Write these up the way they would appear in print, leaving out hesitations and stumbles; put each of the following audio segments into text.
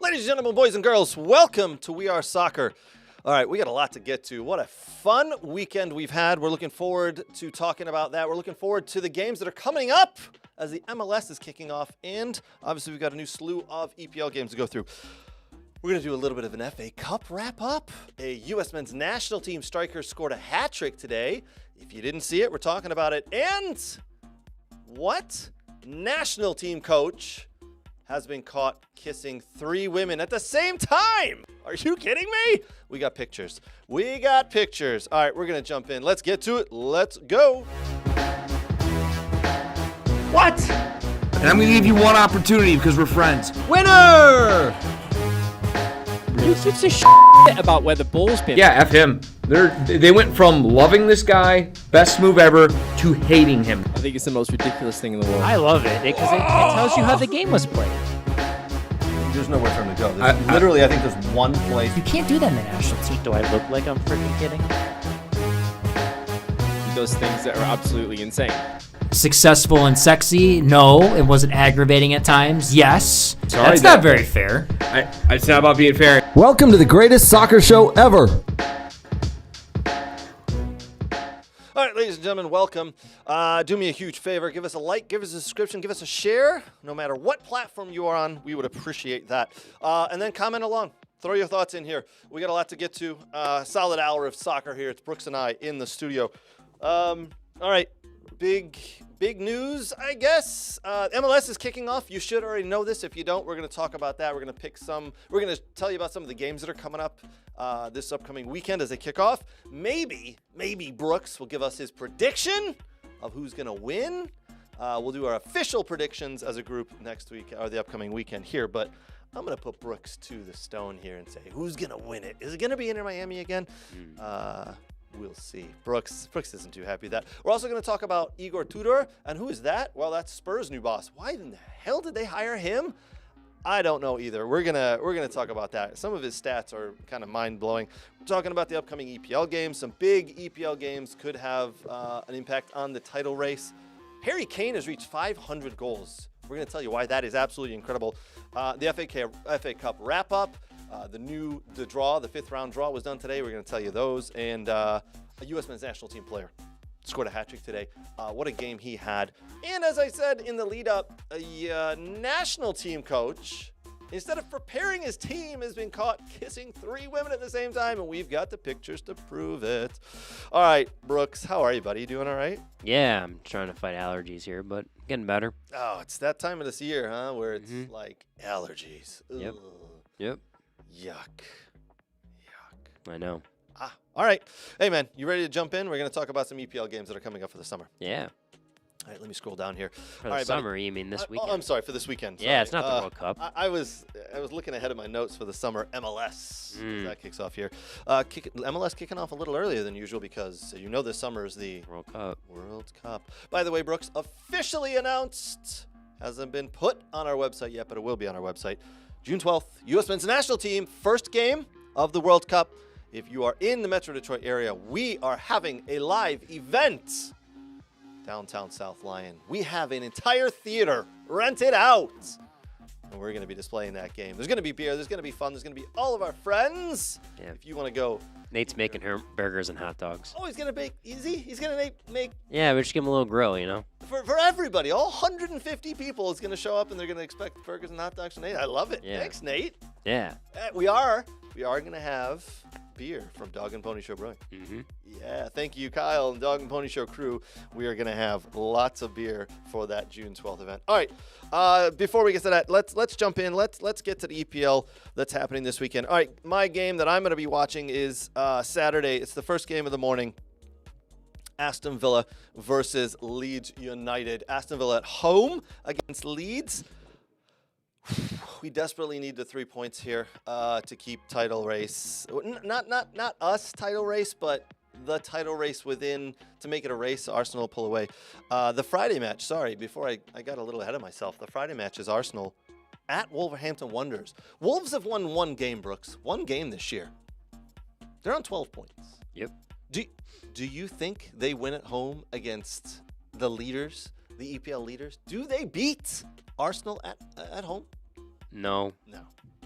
Ladies and gentlemen, boys and girls, welcome to We Are Soccer. All right, we got a lot to get to. What a fun weekend we've had. We're looking forward to talking about that. We're looking forward to the games that are coming up as the MLS is kicking off. And obviously, we've got a new slew of EPL games to go through. We're going to do a little bit of an FA Cup wrap-up. A U.S. men's national team striker scored a hat trick today. If you didn't see it, we're talking about it. And what national team coach has been caught kissing 3 women at the same time? Are you kidding me? We got pictures. All right, we're going to jump in. Let's get to it. Let's go. What? And I'm going to give you one opportunity because we're friends. Winner! Who gives a shit about where the ball's been? Yeah, F him. They went from loving this guy, best move ever, to hating him. I think it's the most ridiculous thing in the world. I love it because it tells you how the game was played. There's nowhere for him to go. I think there's one place. You can't do that in the national team. Do I look like I'm freaking kidding? Those things that are absolutely insane. Successful and sexy? No. It wasn't aggravating at times? Yes. Sorry, That's not very fair. It's not about being fair. Welcome to the greatest soccer show ever. All right, ladies and gentlemen, welcome. Do me a huge favor. Give us a like, give us a subscription, give us a share. No matter what platform you are on, we would appreciate that. And then comment along. Throw your thoughts in here. We got a lot to get to. Solid hour of soccer here. It's Brooks and I in the studio. All right, big news, I guess. MLS is kicking off. You should already know this. If you don't, we're going to talk about that. We're going to tell you about some of the games that are coming up this upcoming weekend as they kick off. Maybe Brooks will give us his prediction of who's going to win. We'll do our official predictions as a group next week or the upcoming weekend here, but I'm going to put Brooks to the stone here and say, who's going to win it? Is it going to be Inter Miami again? We'll see. Brooks isn't too happy with that. We're also going to talk about Igor Tudor. And who is that? Well, that's Spurs' new boss. Why in the hell did they hire him? I don't know either. We're gonna talk about that. Some of his stats are kind of mind-blowing. We're talking about the upcoming EPL games. Some big EPL games could have an impact on the title race. Harry Kane has reached 500 goals. We're going to tell you why that is absolutely incredible. The FA Cup wrap-up. The fifth round draw was done today. We're going to tell you those. And a U.S. men's national team player scored a hat trick today. What a game he had. And as I said in the lead up, a national team coach, instead of preparing his team, has been caught kissing 3 women at the same time. And we've got the pictures to prove it. All right, Brooks, how are you, buddy? You doing all right? Yeah, I'm trying to fight allergies here, but getting better. Oh, it's that time of this year, huh? Where it's like allergies. Yep. Ugh. Yep. Yuck. I know. All right. Hey, man, you ready to jump in? We're going to talk about some EPL games that are coming up for the summer. Yeah. All right, let me scroll down here. For the summer, you mean this weekend? I'm sorry, for this weekend. Yeah, it's not the World Cup. I was looking ahead of my notes for the summer MLS. That kicks off here. MLS kicking off a little earlier than usual because this summer is the World Cup. By the way, Brooks, officially announced. Hasn't been put on our website yet, but it will be on our website. June 12th, U.S. men's national team, first game of the World Cup. If you are in the Metro Detroit area, we are having a live event downtown South Lyon. We have an entire theater rented out, and we're going to be displaying that game. There's going to be beer. There's going to be fun. There's going to be all of our friends. Yeah. If you want to go. Nate's making burgers and hot dogs. Oh, he's going to bake. Is he? He's going to make. Yeah, we just give him a little grill, For everybody. All 150 people is going to show up, and they're going to expect burgers and hot dogs from Nate. I love it. Yeah. Thanks, Nate. Yeah. We are going to have beer from Dog and Pony Show Brewing. Yeah, thank you, Kyle and Dog and Pony Show crew. We are going to have lots of beer for that June 12th event. All right, before we get to that, let's jump in. Let's get to the EPL that's happening this weekend. All right, my game that I'm going to be watching is Saturday. It's the first game of the morning. Aston Villa versus Leeds United. Aston Villa at home against Leeds. We desperately need the 3 points here to keep title race. Not us title race, but the title race within to make it a race. Arsenal pull away. The Friday match, before I got a little ahead of myself. The Friday match is Arsenal at Wolverhampton Wanderers. Wolves have won one game, Brooks. One game this year. They're on 12 points. Yep. Do you think they win at home against the leaders, the EPL leaders? Do they beat Arsenal at home? No.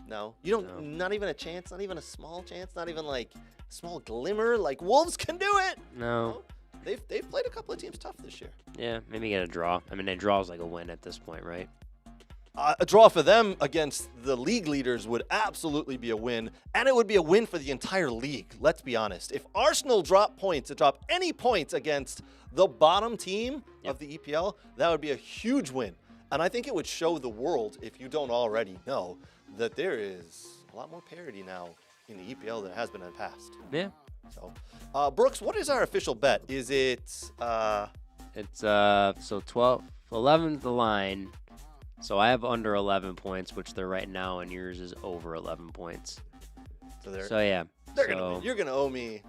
No. You don't. No. Not even a chance. Not even a small chance. Not even like a small glimmer. Like Wolves can do it. No. They've played a couple of teams tough this year. Yeah, maybe get a draw. I mean, a draw is like a win at this point, right? A draw for them against the league leaders would absolutely be a win, and it would be a win for the entire league. Let's be honest. If Arsenal drop any points against the bottom team of the EPL, that would be a huge win. And I think it would show the world, if you don't already know, that there is a lot more parity now in the EPL than there has been in the past. Yeah. So, Brooks, what is our official bet? Is it? It's so 11's the line. So I have under 11 points, which they're right now, and yours is over 11 points. So yeah. You're gonna owe me.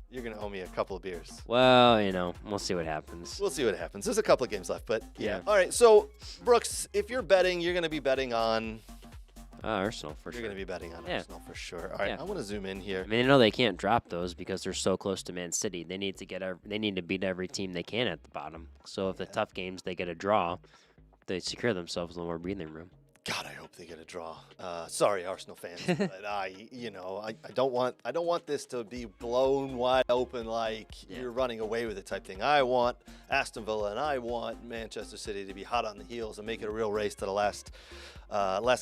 You're gonna owe me a couple of beers. Well, we'll see what happens. We'll see what happens. There's a couple of games left, but yeah. Yeah. All right. So Brooks, if you're betting, you're gonna be betting on. Arsenal for You're sure. gonna be betting on Yeah. Arsenal for sure. All right. Yeah. I want to zoom in here. I mean, they can't drop those because they're so close to Man City. They need to beat every team they can at the bottom. So if the tough games they get a draw, they secure themselves a little more breathing room. God, I hope they get a draw. Sorry, Arsenal fans, but I don't want this to be blown wide open like you're running away with it type thing. I want Aston Villa and I want Manchester City to be hot on the heels and make it a real race to the last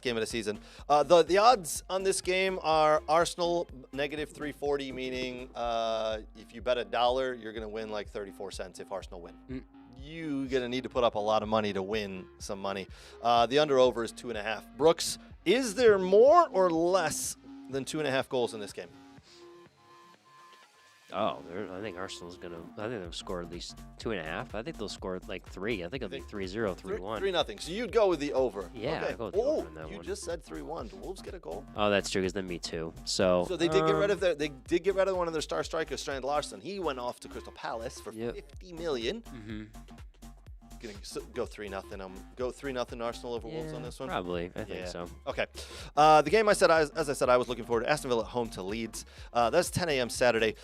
game of the season. The odds on this game are Arsenal negative 340, meaning if you bet $1, you're gonna win like 34 cents if Arsenal win. You're going to need to put up a lot of money to win some money. The under-over is 2.5. Brooks, is there more or less than 2.5 goals in this game? Oh, I think Arsenal's going to – I think they'll score at least 2.5. I think they'll score like 3. I think it'll be 3-0, 3-1. 3-0. So you'd go with the over. Yeah, okay. I'd go with the over in that you one. just said 3-1. Do Wolves get a goal? Oh, that's true because then me too. So they did get rid of one of their star strikers, Strand Larson. He went off to Crystal Palace for $50 million. Mm-hmm. Gonna go 3-0. Go 3-0 Arsenal over Wolves on this one. Probably, I think so. Okay. The game as I said, I was looking forward to Aston Villa at home to Leeds. That's 10 a.m. Saturday.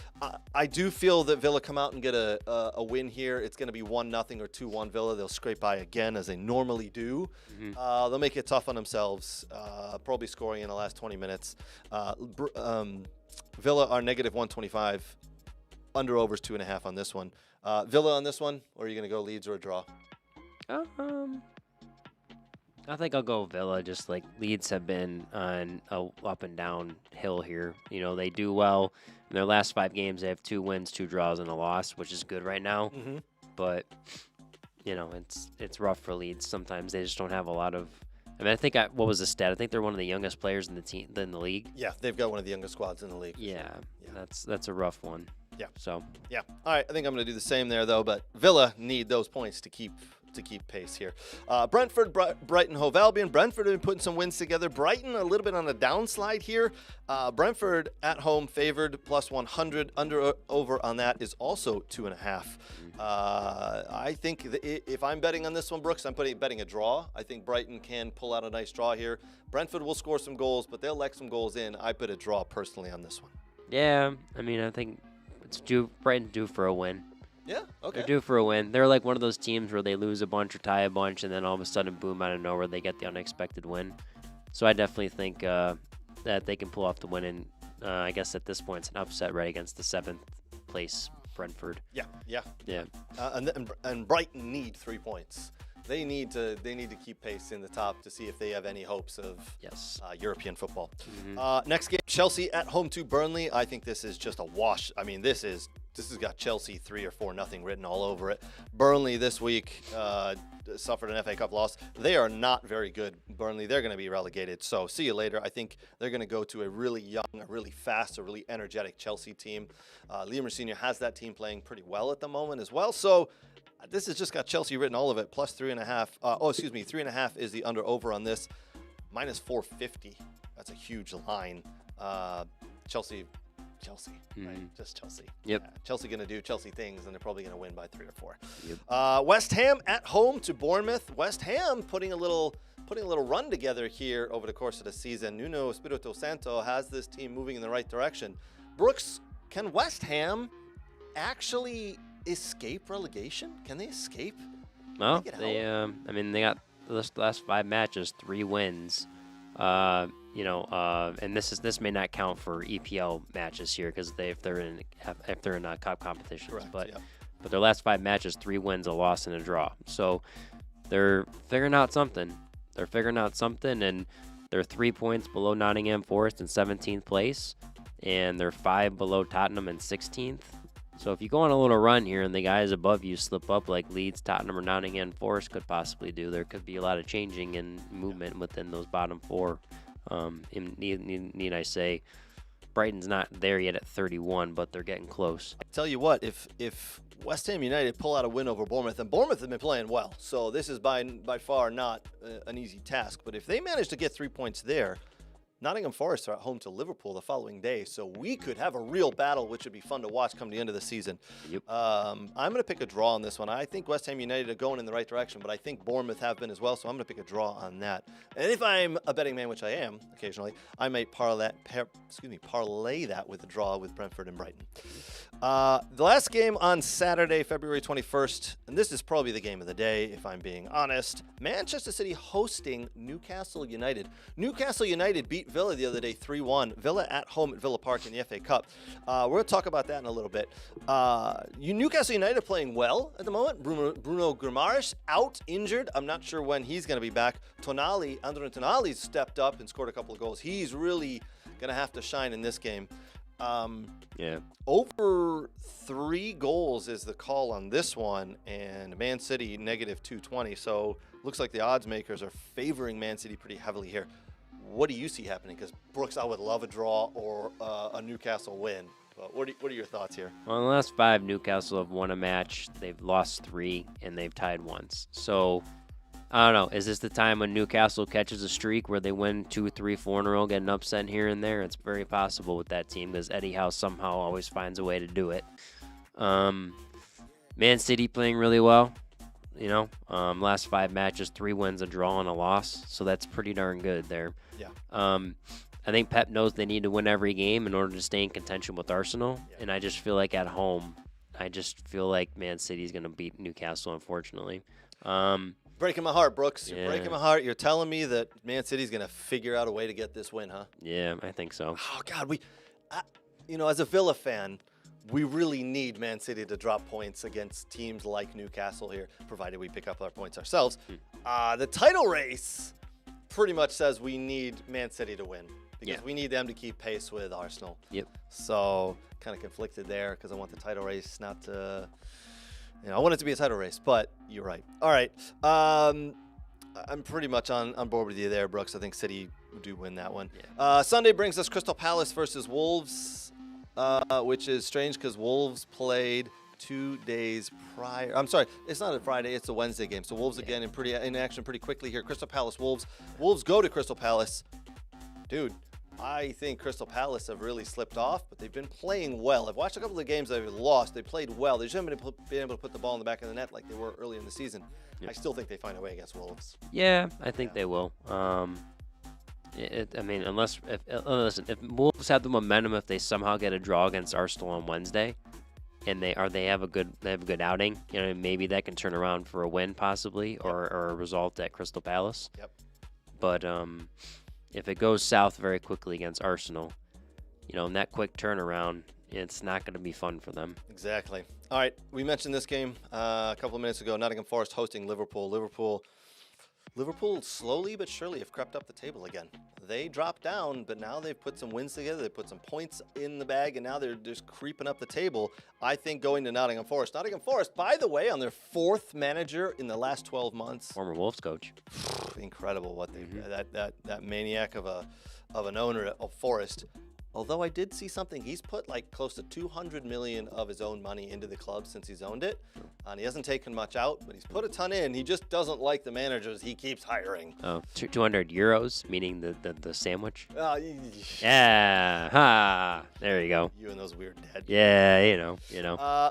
I do feel that Villa come out and get a win here. It's going to be 1-0 or 2-1 Villa. They'll scrape by again as they normally do. Mm-hmm. They'll make it tough on themselves. Probably scoring in the last 20 minutes. Villa are negative 125. Under overs 2.5 on this one. Villa on this one, or are you going to go Leeds or a draw? I think I'll go Villa. Just like Leeds have been on a up and down hill here. They do well in their last 5 games. They have 2 wins, 2 draws, and a loss, which is good right now. Mm-hmm. But it's rough for Leeds. Sometimes they just don't have a lot of. I mean, I think what was the stat? I think they're one of the youngest players in the league. Yeah, they've got one of the youngest squads in the league. Yeah. That's a rough one. Yeah. So. Yeah. All right. I think I'm going to do the same there, though. But Villa need those points to keep pace here. Brentford, Brighton, Hove Albion. Brentford have been putting some wins together. Brighton a little bit on a downslide here. Brentford at home favored plus 100. Over on that is also 2.5. I think if I'm betting on this one, Brooks, I'm betting a draw. I think Brighton can pull out a nice draw here. Brentford will score some goals, but they'll let some goals in. I put a draw personally on this one. Yeah, I mean, I think Brighton's due for a win. Yeah, okay. They're due for a win. They're like one of those teams where they lose a bunch or tie a bunch, and then all of a sudden, boom, out of nowhere, they get the unexpected win. So I definitely think that they can pull off the win, and I guess at this point, it's an upset right against the 7th place Brentford. Yeah. Yeah. And Brighton need 3 points. They need to keep pace in the top to see if they have any hopes of European football. Mm-hmm. Next game, Chelsea at home to Burnley. I think this is just a wash. I mean, this has got Chelsea 3 or 4-0 written all over it. Burnley this week suffered an FA Cup loss. They are not very good, Burnley. They're going to be relegated. So see you later. I think they're going to go to a really young, a really fast, a really energetic Chelsea team. Liam Senior has that team playing pretty well at the moment as well. So this has just got Chelsea written all of it, plus 3.5. 3.5 is the under-over on this. Minus 450. That's a huge line. Chelsea, right? Just Chelsea. Yep. Yeah, Chelsea going to do Chelsea things, and they're probably going to win by 3 or 4. Yep. West Ham at home to Bournemouth. West Ham putting a little run together here over the course of the season. Nuno Espirito Santo has this team moving in the right direction. Brooks, can West Ham actually escape relegation? Can they escape? Well, they got the last 5 matches, 3 wins. And this may not count for EPL matches here because if they're in cup competitions. Correct, But yeah. but their last 5 matches, 3 wins, a loss, and a draw. So they're figuring out something. And they're 3 points below Nottingham Forest in 17th place, and they're 5 below Tottenham in 16th. So if you go on a little run here and the guys above you slip up like Leeds, Tottenham, or Nottingham Forest could possibly do, there could be a lot of changing and movement within those bottom 4. Need I say, Brighton's not there yet at 31, but they're getting close. Tell you what, if West Ham United pull out a win over Bournemouth, and Bournemouth have been playing well, so this is by far not an easy task. But if they manage to get 3 points there, Nottingham Forest are at home to Liverpool the following day, so we could have a real battle, which would be fun to watch come the end of the season. Yep. I'm going to pick a draw on this one. I think West Ham United are going in the right direction, but I think Bournemouth have been as well, so I'm going to pick a draw on that. And if I'm a betting man, which I am occasionally, I might parlay that with a draw with Brentford and Brighton. The last game on Saturday, February 21st, and this is probably the game of the day, if I'm being honest. Manchester City hosting Newcastle United. Newcastle United beat Villa the other day 3-1. Villa at home at Villa Park in the FA Cup. We're going to talk about that in a little bit. Newcastle United are playing well at the moment. Bruno Guimaraes out injured. I'm not sure when he's going to be back. Andre Tonali's stepped up and scored a couple of goals. He's really going to have to shine in this game. Over 3 goals is the call on this one, and Man City negative 220. So looks like the odds makers are favoring Man City pretty heavily here. What do you see happening? Because Brooks, I would love a draw or a Newcastle win. But what are your thoughts here? Well, in the last 5, Newcastle have won a match. They've lost 3, and they've tied once. So I don't know. Is this the time when Newcastle catches a streak where they win 2, 3, 4 in a row, get an upset here and there? It's very possible with that team because Eddie Howe somehow always finds a way to do it. Man City playing really well. Last 5 matches, 3 wins, a draw, and a loss. So that's pretty darn good there. Yeah. I think Pep knows they need to win every game in order to stay in contention with Arsenal. Yeah. And I just feel like at home, Man City's going to beat Newcastle, unfortunately. Breaking my heart, Brooks. You're Yeah. breaking my heart. You're telling me that Man City's going to figure out a way to get this win, huh? Yeah, I think so. Oh, God. As a Villa fan, we really need Man City to drop points against teams like Newcastle here, provided we pick up our points ourselves. The title race pretty much says we need Man City to win because we need them to keep pace with Arsenal. Yep. So kind of conflicted there because I want the title race not to... I want it to be a title race, but you're right. All right. I'm pretty much on board with you there, Brooks. I think City do win that one. Yeah. Sunday brings us Crystal Palace versus Wolves, which is strange because Wolves played 2 days prior. I'm sorry, it's not a Friday, it's a Wednesday game. So Wolves again in action pretty quickly here. Crystal Palace, Wolves. Wolves go to Crystal Palace. Dude, I think Crystal Palace have really slipped off, but they've been playing well. I've watched a couple of games they've lost. They played well. They just haven't been able to put the ball in the back of the net like they were earlier in the season. Yep. I still think they find a way against Wolves. Yeah, I think they will. If Wolves have the momentum, if they somehow get a draw against Arsenal on Wednesday, and they have a good outing, maybe that can turn around for a win possibly, or a result at Crystal Palace. Yep. But if it goes south very quickly against Arsenal, in that quick turnaround, it's not going to be fun for them. Exactly. All right, we mentioned this game a couple of minutes ago. Nottingham Forest hosting Liverpool. Liverpool slowly but surely have crept up the table again. They dropped down, but now they've put some wins together. They put some points in the bag, and now they're just creeping up the table. I think going to Nottingham Forest. Nottingham Forest, by the way, on their 4th manager in the last 12 months. Former Wolves coach. Incredible what they that maniac of an owner of Forest. Although I did see something, he's put like close to $200 million of his own money into the club since he's owned it. And he hasn't taken much out, but he's put a ton in. He just doesn't like the managers he keeps hiring. Oh, 200 euros, meaning the sandwich? Yeah. Ha! There you go. You and those weird dads. Yeah, you know.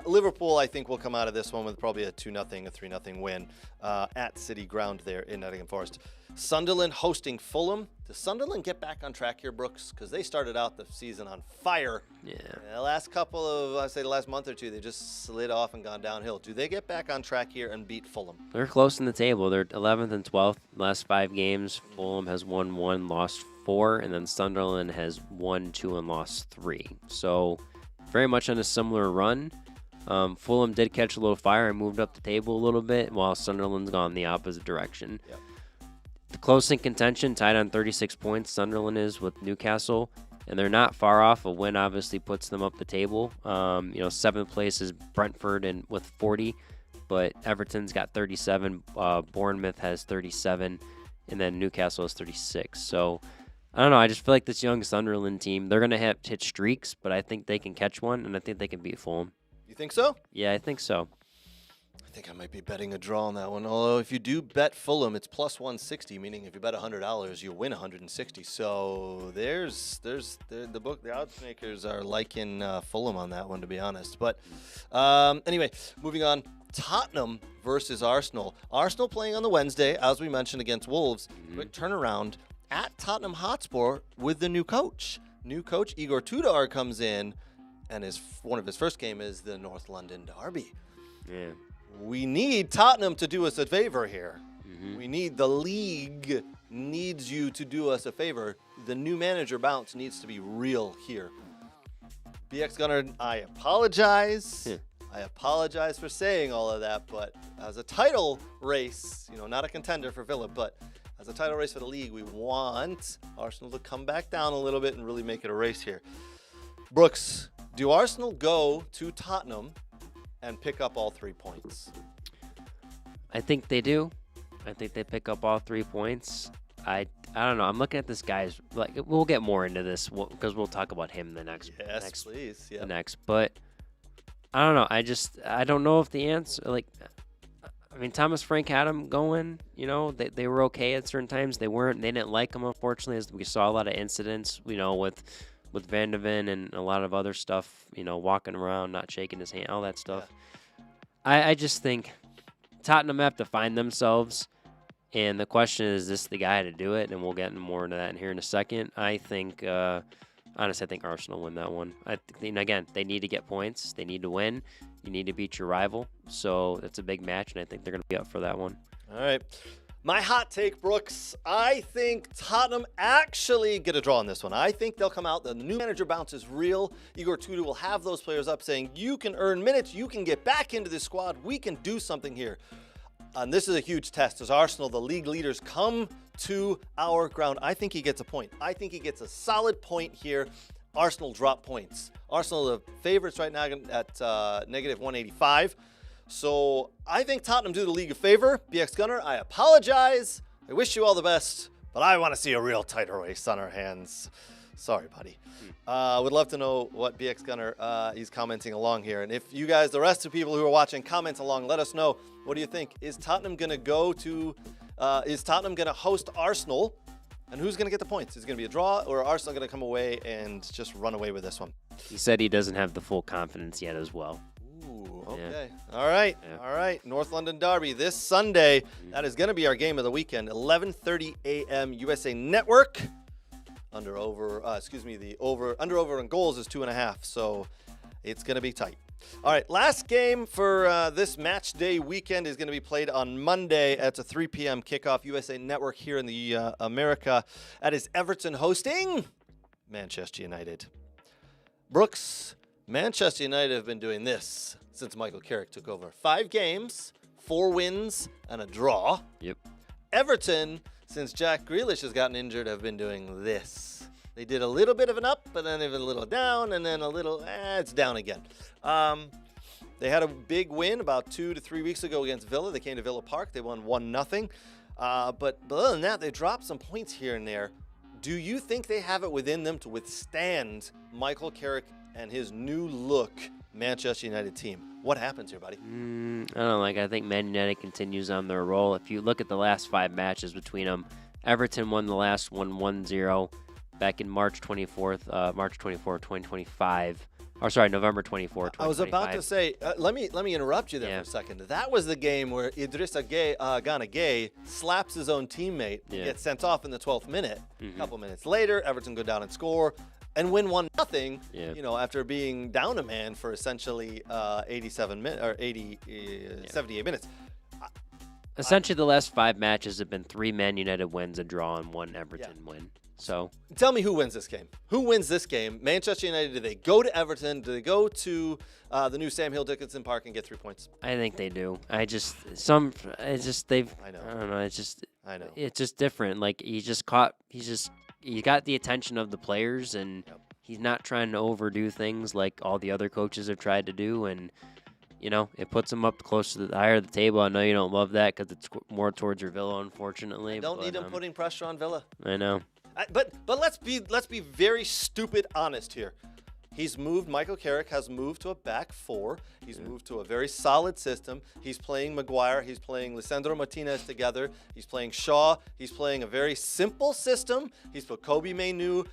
Liverpool, I think, will come out of this one with probably a 2-0, a 3-0 win at City Ground there in Nottingham Forest. Sunderland hosting Fulham. Does Sunderland get back on track here, Brooks? Because they started out the season on fire. Yeah. The last couple of, I say the last month or two, they just slid off and gone downhill. Do they get back on track here and beat Fulham? They're close in the table. They're 11th and 12th. Last 5 games, Fulham has won 1, lost 4, and then Sunderland has won 2 and lost 3. So very much on a similar run. Fulham did catch a little fire and moved up the table a little bit, while Sunderland's gone the opposite direction. Yep. The close in contention, tied on 36 points, Sunderland is with Newcastle, and they're not far off. A win obviously puts them up the table. 7th place is Brentford and with 40, but Everton's got 37, Bournemouth has 37, and then Newcastle has 36. So I don't know. I just feel like this young Sunderland team, they're going to hit streaks, but I think they can catch one, and I think they can beat Fulham. You think so? Yeah, I think so. I think I might be betting a draw on that one. Although if you do bet Fulham, it's plus 160, meaning if you bet $100, you win 160. So there's the odds makers are liking Fulham on that one, to be honest. But anyway, moving on. Tottenham versus Arsenal. Arsenal playing on the Wednesday, as we mentioned, against Wolves. Quick turnaround at Tottenham Hotspur with the new coach. New coach Igor Tudor comes in, and one of his first game is the North London Derby. Yeah. We need Tottenham to do us a favor here. We need the league needs you to do us a favor. The new manager bounce needs to be real here. BX Gunner, I apologize. I apologize for saying all of that, but as a title race, not a contender for Villa, but as a title race for the league, we want Arsenal to come back down a little bit and really make it a race here. Brooks, do Arsenal go to Tottenham and pick up all 3 points? I think they do. I think they pick up all 3 points. I don't know. I'm looking at this guy's, we'll get more into this because we'll talk about him the next. Yes, please. Yeah. The next, but I don't know. I don't know if the answer, Thomas Frank had him going, they were okay at certain times. They didn't like him, unfortunately, as we saw a lot of incidents, with Van de Ven and a lot of other stuff, walking around, not shaking his hand, all that stuff. Yeah. I just think Tottenham have to find themselves, and the question is this the guy to do it? And we'll get more into that here in a second. I think, honestly, I think Arsenal win that one. Again, they need to get points. They need to win. You need to beat your rival. So it's a big match, and I think they're going to be up for that one. All right. My hot take, Brooks, I think Tottenham actually get a draw on this one. I think they'll come out. The new manager bounce is real. Igor Tudor will have those players up saying, you can earn minutes. You can get back into this squad. We can do something here. And this is a huge test as Arsenal, the league leaders, come to our ground. I think he gets a point. I think he gets a solid point here. Arsenal drop points. Arsenal the favorites right now at negative 185. So I think Tottenham do the league a favor. BX Gunner, I apologize. I wish you all the best, but I want to see a real title race on our hands. Sorry, buddy. Would love to know what BX Gunner he's commenting along here. And if you guys, the rest of the people who are watching, comment along, let us know. What do you think? Is Tottenham going to is Tottenham going to host Arsenal? And who's going to get the points? Is it going to be a draw, or are Arsenal going to come away and just run away with this one? He said he doesn't have the full confidence yet as well. Okay. Yeah. All right. Yeah. All right. North London Derby this Sunday. That is going to be our game of the weekend. 11:30 a.m. USA Network. Under over and goals is 2.5. So it's going to be tight. All right. Last game for this match day weekend is going to be played on Monday. It's a 3 p.m. kickoff. USA Network here in the America. That is Everton hosting Manchester United. Brooks, Manchester United have been doing this since Michael Carrick took over. 5 games, 4 wins, and a draw. Yep. Everton, since Jack Grealish has gotten injured, have been doing this. They did a little bit of an up, but then even a little down, and then a little, it's down again. They had a big win about 2 to 3 weeks ago against Villa. They came to Villa Park. They won 1-0. But other than that, they dropped some points here and there. Do you think they have it within them to withstand Michael Carrick and his new look Manchester United team? What happens here, buddy? I don't know. I think Man United continues on their roll. If you look at the last 5 matches between them, Everton won the last one 1-0 back in March 24th, 2025. Or sorry, November 24th, 2025. I was about to say, let me interrupt you there for a second. That was the game where Idrissa Gana Gueye slaps his own teammate and gets sent off in the 12th minute. A couple minutes later, Everton go down and score. and win 1-0. Yeah. You know, after being down a man for essentially 78 minutes. Essentially, the last 5 matches have been 3 Man United wins, a draw, and 1 Everton win. So tell me who wins this game. Who wins this game? Manchester United, do they go to Everton? Do they go to the new Sam Hill Dickinson Park and get 3 points? I think they do. I know. I know. It's just different. Like he got the attention of the players, and he's not trying to overdo things like all the other coaches have tried to do, and you know, it puts him up close to the higher of the table. I know you don't love that because it's more towards your Villa, unfortunately. Don't need him putting pressure on Villa. I know. But let's be very stupid honest here. Michael Carrick has moved to a back 4. He's moved to a very solid system. He's playing Maguire. He's playing Lisandro Martinez together. He's playing Shaw. He's playing a very simple system. He's put Kobe Mainoo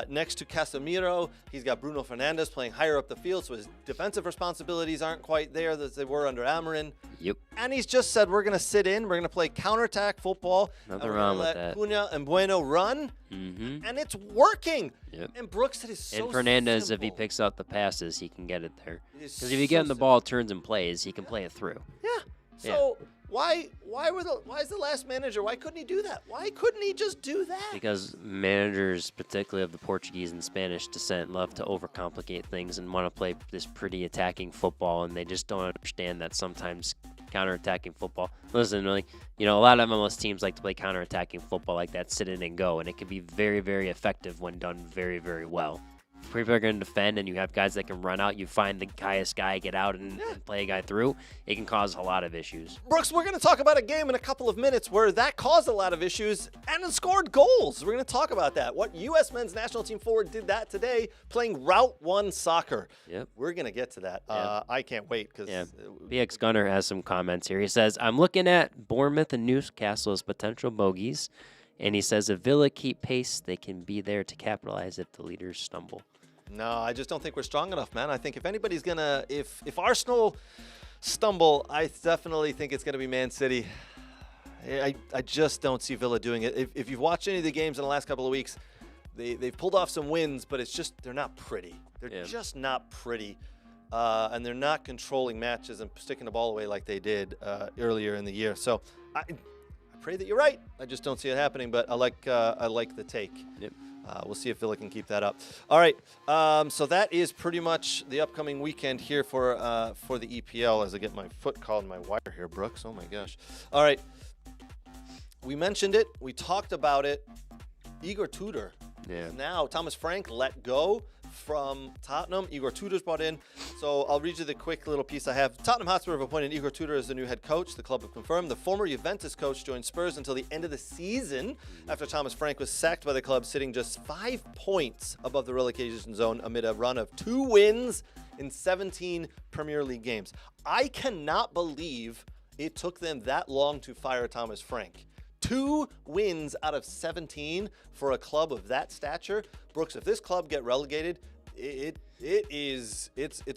next to Casemiro. He's got Bruno Fernandes playing higher up the field, so his defensive responsibilities aren't quite there as they were under Amorim. Yep. And he's just said, we're going to sit in. We're going to play counterattack football. Nothing wrong with that. Cunha and Bueno run. Mm-hmm. And it's working. Yep. And Brooks, it is so And Fernandez, simple. if he picks out the passes, he can get it there. It is Because if you get him the so ball, turns and plays, he can play it through. Yeah. So why is the last manager? Why couldn't he do that? Why couldn't he just do that? Because managers, particularly of the Portuguese and Spanish descent, love to overcomplicate things and want to play this pretty attacking football, and they just don't understand that sometimes counterattacking football. Listen, like, you know, a lot of MLS teams like to play counterattacking football like that, sit in and go, and it can be very, very effective when done very, very well. If people are going to defend and you have guys that can run out, you find the highest guy, get out and play a guy through, it can cause a lot of issues. Brooks, we're going to talk about a game in a couple of minutes where that caused a lot of issues and it scored goals. We're going to talk about that. What U.S. men's national team forward did that today, playing Route 1 soccer. Yep. We're going to get to that. I can't wait. BX Gunner has some comments here. He says, I'm looking at Bournemouth and Newcastle as potential bogeys. And he says, if Villa keep pace, they can be there to capitalize if the leaders stumble. No, I just don't think we're strong enough, man. I think if anybody's going to, if Arsenal stumble, I definitely think it's going to be Man City. I just don't see Villa doing it. If you've watched any of the games in the last couple of weeks, they've pulled off some wins, but it's just, they're not pretty. They're just not pretty. And they're not controlling matches and sticking the ball away like they did earlier in the year. So I pray that you're right. I just don't see it happening, but I like the take. Yep. We'll see if Villa can keep that up. All right. So that is pretty much the upcoming weekend here for the EPL. As I get my foot caught in my wire here, Brooks. Oh my gosh. All right. We mentioned it. We talked about it. Igor Tudor. Yeah. Now Thomas Frank let go from Tottenham. Igor Tudor's brought in. So I'll read you the quick little piece I have. Tottenham Hotspur have appointed Igor Tudor as the new head coach. The club have confirmed. The former Juventus coach joined Spurs until the end of the season after Thomas Frank was sacked by the club, sitting just 5 points above the relegation zone amid a run of 2 wins in 17 Premier League games. I cannot believe it took them that long to fire Thomas Frank. 2 wins out of 17 for a club of that stature. Brooks, if this club get relegated, it's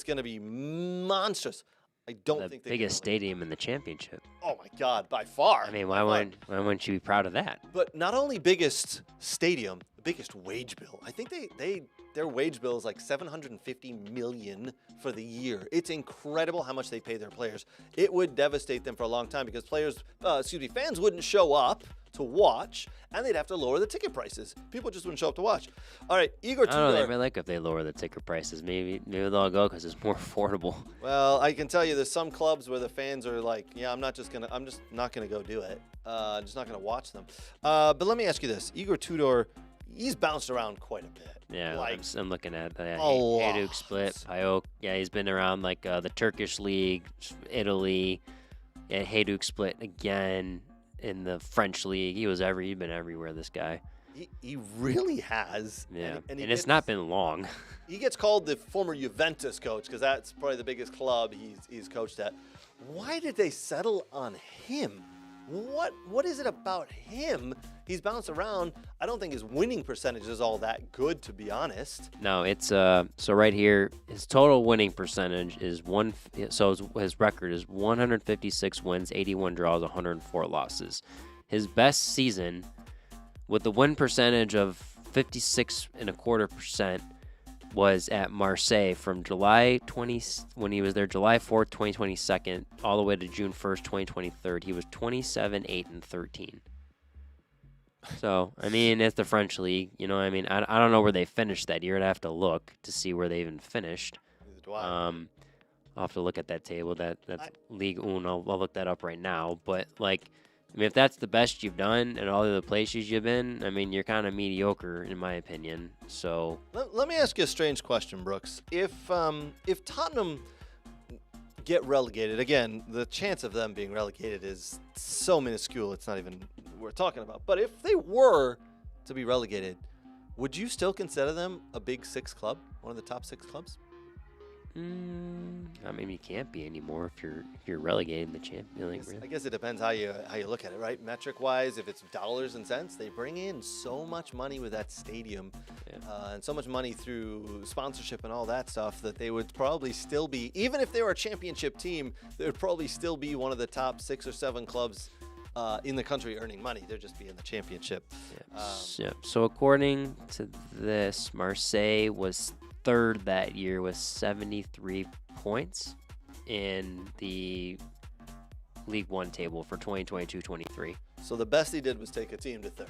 going to be monstrous. I don't think the biggest stadium in the championship. Oh my God, by far. I mean, why wouldn't you be proud of that? But not only biggest stadium, the biggest wage bill. I think their wage bill is like $750 million for the year. It's incredible how much they pay their players. It would devastate them for a long time because fans wouldn't show up to watch, and they'd have to lower the ticket prices. People just wouldn't show up to watch. All right, Igor Tudor. I don't know, they might like if they lower the ticket prices. Maybe they'll go because it's more affordable. Well, I can tell you there's some clubs where the fans are like, yeah, I'm just not gonna go do it. I'm just not gonna watch them. But let me ask you this: Igor Tudor, he's bounced around quite a bit. Yeah, I'm looking at that. lot. Hajduk Split, PAOK. Yeah, he's been around like the Turkish league, Italy, and Hajduk Split again. In the French league, he's been everywhere. This guy, he really has. Yeah, and it's not been long. He gets called the former Juventus coach because that's probably the biggest club he's coached at. Why did they settle on him? What is it about him? He's bounced around. I don't think his winning percentage is all that good, to be honest. No, it's so right here, his total winning percentage is his record is 156 wins, 81 draws, 104 losses. His best season with the win percentage of 56.25% was at Marseille from July 20 when he was there July 4th, 2022, all the way to June 1st, 2023. He was 27, 8, and 13. So, I mean, it's the French league. You know, I mean, I don't know where they finished that year. I'd have to look to see where they even finished. I'll have to look at that table. That's Ligue 1. I'll look that up right now. But, like, I mean, if that's the best you've done and all the other places you've been, I mean, you're kind of mediocre, in my opinion. So let me ask you a strange question, Brooks. If Tottenham get relegated, again, the chance of them being relegated is so minuscule, it's not even worth talking about. But if they were to be relegated, would you still consider them a big six club, one of the top six clubs? I mean, you can't be anymore if you're relegated in the Champions League. Really. I guess it depends how you look at it, right? Metric-wise, if it's dollars and cents, they bring in so much money with that stadium, and so much money through sponsorship and all that stuff that they would probably still be, even if they were a championship team, they would probably still be one of the top 6 or 7 clubs in the country earning money. They'd just be in the championship. So according to this, Marseille was third that year with 73 points in the League One table for 2022-23. So the best he did was take a team to third.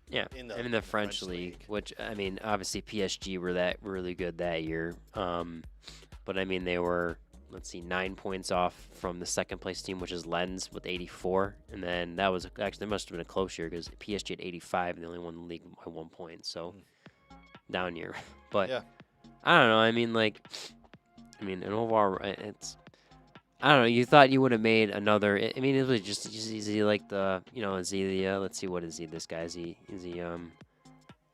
Yeah, in the French league, which, I mean, obviously PSG were that really good that year. But, I mean, they were, 9 points off from the second place team, which is Lens with 84. And then that was, actually, that must have been a close year because PSG had 85 and they only won the league by 1 point. So, down year. But, I don't know. I mean, in overall, it's, I don't know. You thought you would have made another. I mean, it was just is he like the, is he the, let's see, what is he? This guy, is he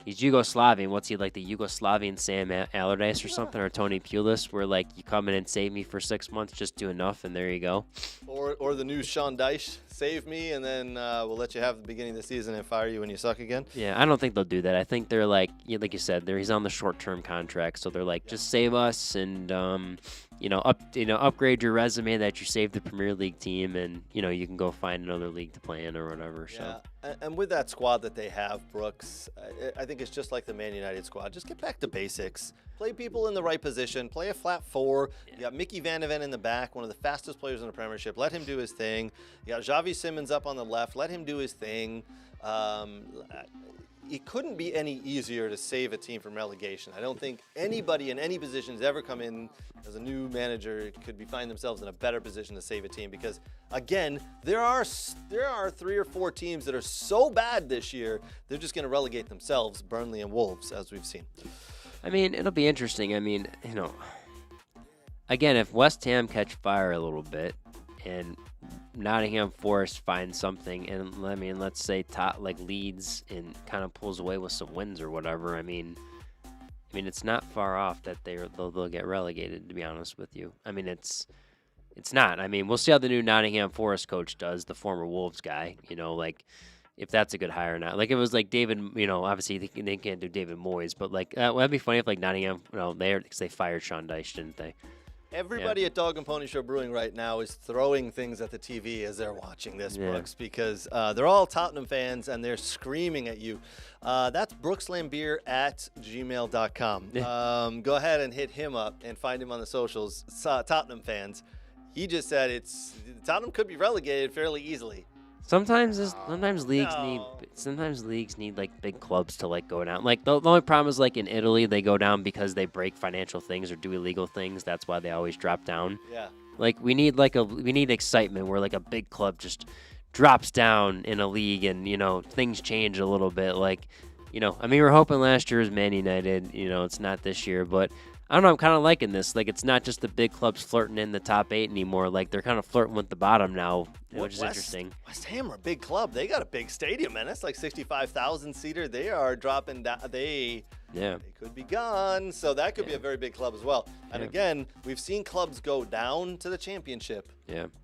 he's Yugoslavian. What's he, like the Yugoslavian Sam Allardyce or something, or Tony Pulis, where like you come in and save me for 6 months, just do enough, and there you go. Or the new Sean Dyche, save me, and then we'll let you have the beginning of the season and fire you when you suck again. Yeah, I don't think they'll do that. I think they're like you said, he's on the short-term contract, so they're like, just save us and upgrade your resume that you saved the Premier League team, and you can go find another league to play in or whatever. Yeah, and with that squad that they have, Brooks, I think it's just like the Man United squad. Just get back to basics. Play people in the right position. Play a flat 4. You got Mickey Van de Ven in the back, one of the fastest players in the Premiership. Let him do his thing. You got Xavi Simons up on the left. Let him do his thing. It couldn't be any easier to save a team from relegation. I don't think anybody in any position has ever come in as a new manager could find themselves in a better position to save a team because, again, there are 3 or 4 teams that are so bad this year, they're just going to relegate themselves, Burnley and Wolves, as we've seen. I mean, it'll be interesting. I mean, again, if West Ham catch fire a little bit and Nottingham Forest finds something, and I mean, let's say Leeds and kind of pulls away with some wins or whatever. I mean, it's not far off that they'll get relegated. To be honest with you, I mean, it's not. I mean, we'll see how the new Nottingham Forest coach does, the former Wolves guy. If that's a good hire or not. Like, it was like David, obviously they can't do David Moyes, but that'd be funny if Nottingham, because they fired Sean Dyche, didn't they? Everybody at Dog and Pony Show Brewing right now is throwing things at the TV as they're watching this, Brooks, because they're all Tottenham fans and they're screaming at you. That's brookslambeer@gmail.com. Go ahead and hit him up and find him on the socials. Tottenham fans. He just said Tottenham could be relegated fairly easily. Sometimes leagues need like big clubs to go down. Like the only problem is in Italy they go down because they break financial things or do illegal things. That's why they always drop down. Yeah. We need excitement where a big club just drops down in a league and things change a little bit. I mean, we were hoping last year was Man United. It's not this year, but I don't know. I'm kind of liking this. It's not just the big clubs flirting in the top 8 anymore. They're kind of flirting with the bottom now, which is interesting. West Ham are a big club. They got a big stadium, man. That's 65,000 seater. They are dropping down. They could be gone. So that could be a very big club as well. And again, we've seen clubs go down to the championship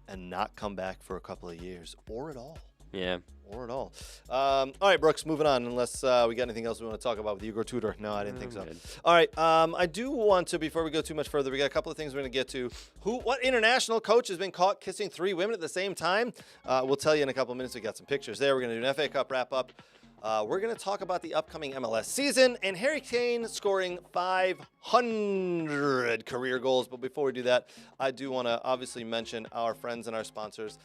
and not come back for a couple of years or at all. Yeah. Or at all. All right, Brooks, moving on, unless we got anything else we want to talk about with Igor Tudor. No, I didn't think so. Good. All right, I do want to, before we go too much further, we got a couple of things we're going to get to. What international coach has been caught kissing 3 women at the same time? We'll tell you in a couple of minutes. We got some pictures there. We're going to do an FA Cup wrap-up. We're going to talk about the upcoming MLS season and Harry Kane scoring 500 career goals. But before we do that, I do want to obviously mention our friends and our sponsors.